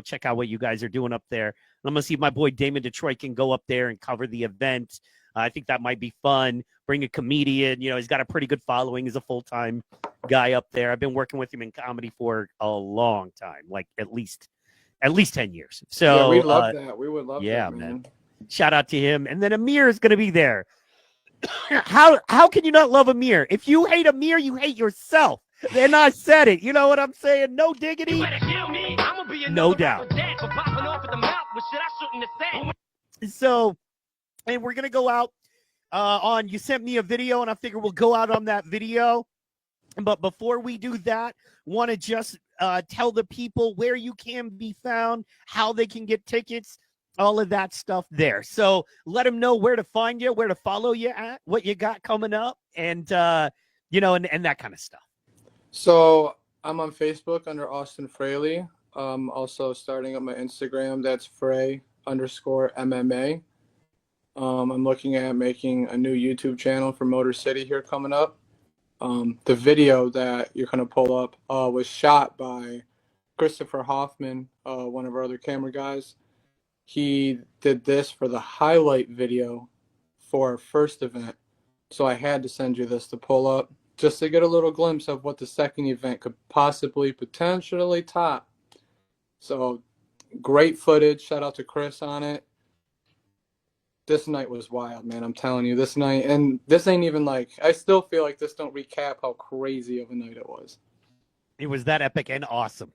check out what you guys are doing up there. I'm going to see if my boy Damon Detroit can go up there and cover the event. I think that might be fun. Bring a comedian. He's got a pretty good following. He's a full-time guy up there. I've been working with him in comedy for a long time, like at least 10 years. So we'd love that. We would love that, man. Shout out to him. And then Amir is going to be there. How can you not love Amir? If you hate Amir, you hate yourself. And I said it. You know what I'm saying? No diggity. No doubt. So, and we're going to go out you sent me a video, and I figure we'll go out on that video. But before we do that, want to just tell the people where you can be found, how they can get tickets, all of that stuff there. So let them know where to find you, where to follow you at, what you got coming up, and, and that kind of stuff. So I'm on Facebook under Austin Fraley. Also starting up my Instagram. That's Frey_MMA. I'm looking at making a new YouTube channel for Motor City here coming up. The video that you're going to pull up was shot by Christopher Hoffman, one of our other camera guys. He did this for the highlight video for our first event. So I had to send you this to pull up just to get a little glimpse of what the second event could potentially top. So great footage. Shout out to Chris on it. This night was wild, man. I'm telling you, this night, and this ain't even I still feel like this don't recap how crazy of a night it was. It was that epic and awesome.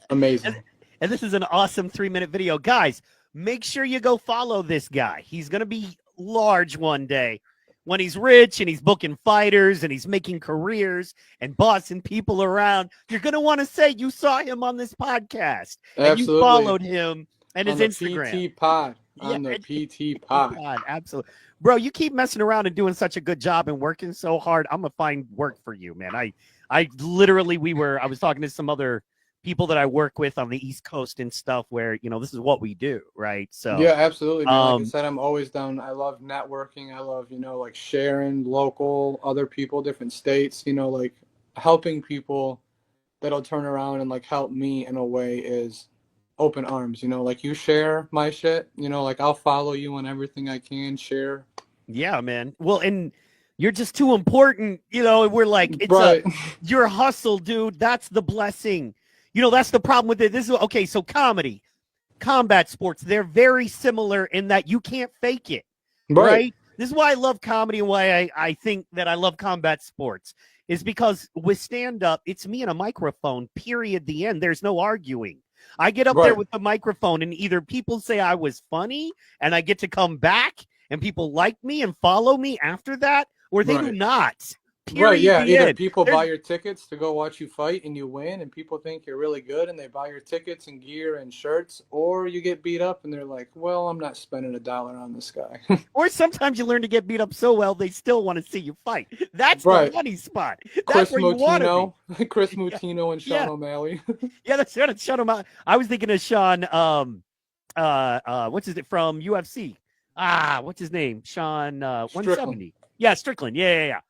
Amazing. And this is an awesome 3-minute video. Guys, make sure you go follow this guy. He's going to be large one day when he's rich and he's booking fighters and he's making careers and bossing people around. You're going to want to say you saw him on this podcast. Absolutely. And you followed him and his Instagram. PT Pod. On the PT Pod. Absolutely. Bro, you keep messing around and doing such a good job and working so hard. I'm going to find work for you, man. I literally, I was talking to some other people that I work with on the East Coast and stuff where, this is what we do, right? So yeah, absolutely, man. Like I said, I'm always down. I love networking. I love, sharing local, other people, different states, helping people that'll turn around and help me in a way is open arms, you share my shit, I'll follow you on everything I can share. Yeah, man. Well, and you're just too important, we're like, your hustle, dude. That's the blessing. That's the problem with it. This is okay. So comedy, combat sports, they're very similar in that you can't fake it. Right? This is why I love comedy and why I think that I love combat sports is because with stand-up, it's me and a microphone, period, the end. There's no arguing. I get up there Right. with the microphone, and either people say I was funny, and I get to come back, and people like me and follow me after that, or they do Right. not. Right, Period. yeah. The Either end. people There's- buy your tickets to go watch you fight and you win, and people think you're really good, and they buy your tickets and gear and shirts, or you get beat up and they're like, "Well, I'm not spending $1 on this guy." Or sometimes you learn to get beat up so well they still want to see you fight. That's the Right. money spot. That's Chris where you want to Mutino, Chris Mutino, and Sean Yeah. O'Malley. be. Yeah, that's shut him out. I was thinking of Sean. What's his name from UFC? What's his name? Sean 170. Yeah, Strickland. Yeah.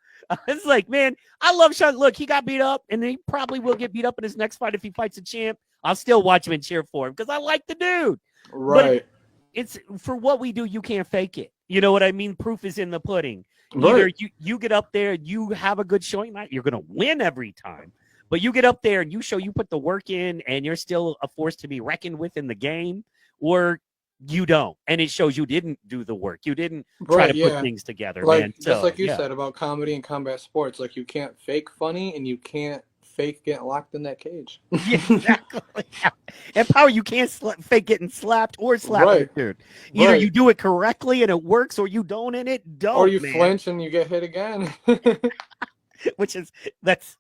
It's like, man, I love Sean. Look, he got beat up, and he probably will get beat up in his next fight if he fights a champ. I'll still watch him and cheer for him because I like the dude. Right. It's for what we do, you can't fake it. You know what I mean? Proof is in the pudding. Right. Either you get up there, you have a good showing, not you're gonna win every time, but you get up there and you show you put the work in and you're still a force to be reckoned with in the game, or you don't, and it shows you didn't do the work. You didn't try Right, to yeah. put things together, Like man. just like you yeah. said about comedy and combat sports, like you can't fake funny and you can't fake getting locked in that cage. Yeah, exactly. And Power, you can't fake getting slapped or slapped, Right. dude. Either Right. you do it correctly and it works, or you don't, and it don't. Or you man. flinch and you get hit again. Which is that's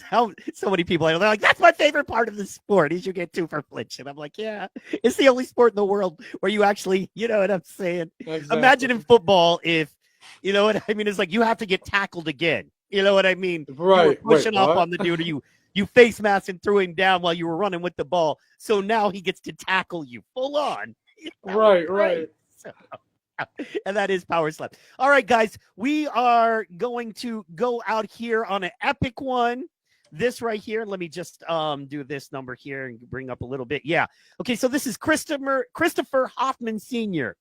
how so many people are. They're like, that's my favorite part of the sport is you get 2 for flinching. I'm like, yeah, it's the only sport in the world where you actually, you know what I'm saying? Exactly. Imagine in football if, you know what I mean? It's like you have to get tackled again. You know what I mean? Right. You were pushing Wait, up what? on the dude, or you face masked and threw him down while you were running with the ball. So now he gets to tackle you full on. Right. So, and that is Power Slap. All right, guys, we are going to go out here on an epic one. This right here, let me just do this number here and bring up a little bit. Yeah. Okay, so this is Christopher Hoffman Sr.,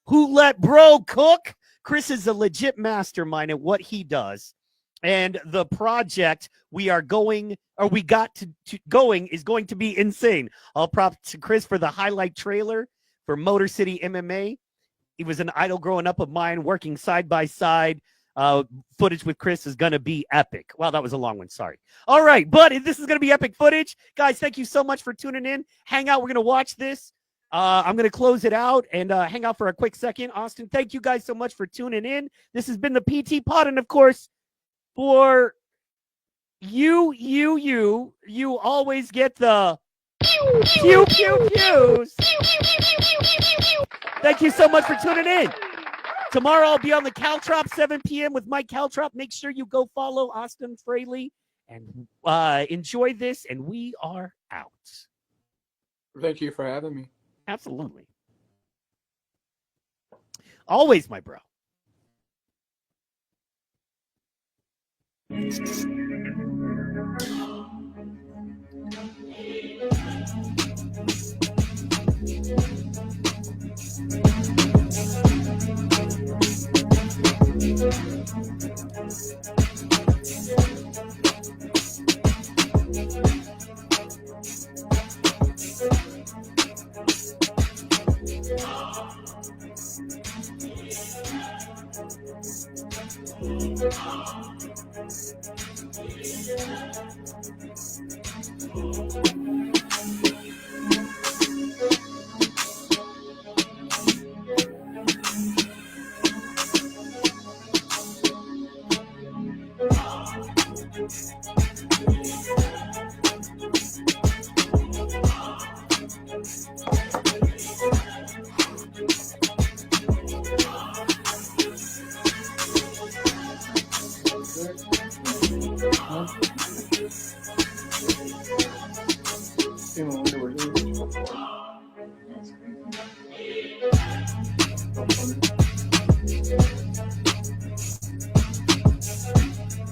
who let bro cook. Chris is a legit mastermind at what he does. And the project we got to going is going to be insane. I'll prop to Chris for the highlight trailer for Motor City MMA. He was an idol growing up of mine, working side by side. Footage with Chris is going to be epic. Wow, that was a long one. Sorry. All right, but this is going to be epic footage. Guys, thank you so much for tuning in. Hang out. We're going to watch this. I'm going to close it out and hang out for a quick second. Austin, thank you guys so much for tuning in. This has been the PT Pod. And, of course, for you always get the pew, pew, pews. Thank you so much for tuning in. Tomorrow I'll be on the Caltrop, 7 p.m. with Mike Caltrop. Make sure you go follow Austin Fraley and enjoy this. And we are out. Thank you for having me. Absolutely. Always, my bro.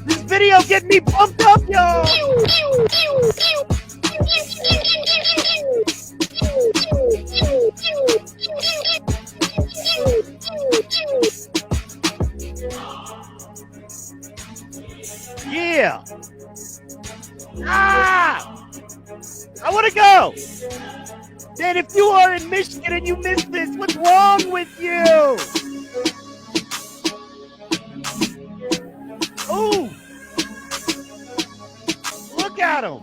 This video getting me pumped up, y'all. Yeah. I want to go. Man, if you are in Michigan and you missed this, what's wrong with you? Ooh. Look at him.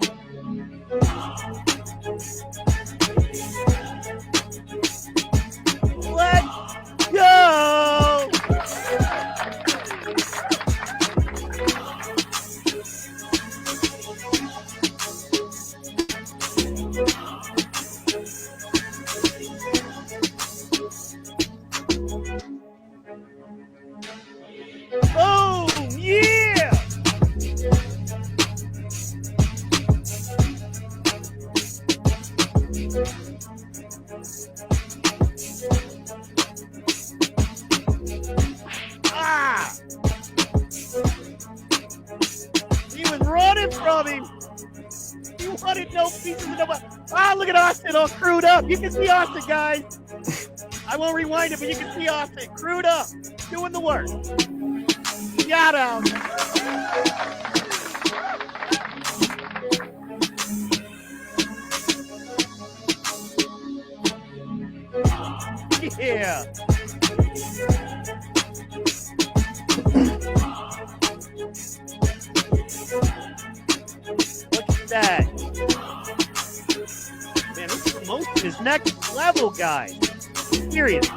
on him. He wanted no pieces of nobody. Ah, look at Austin all crewed up. You can see Austin, guys. I won't rewind it, but you can see Austin crewed up, doing the work. Shout out. Yeah. Look at that. Man, this promotion is next level, guys. Seriously.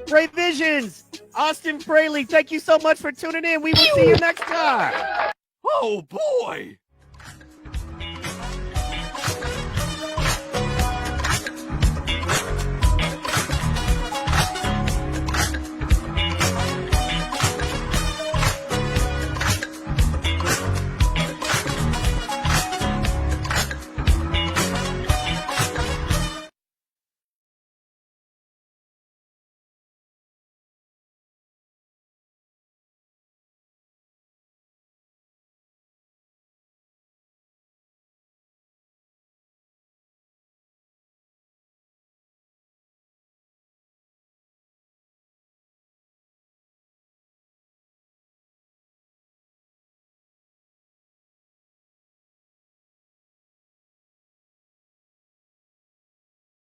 Great visions. Austin Fraley, thank you so much for tuning in. We will see you next time. Oh boy!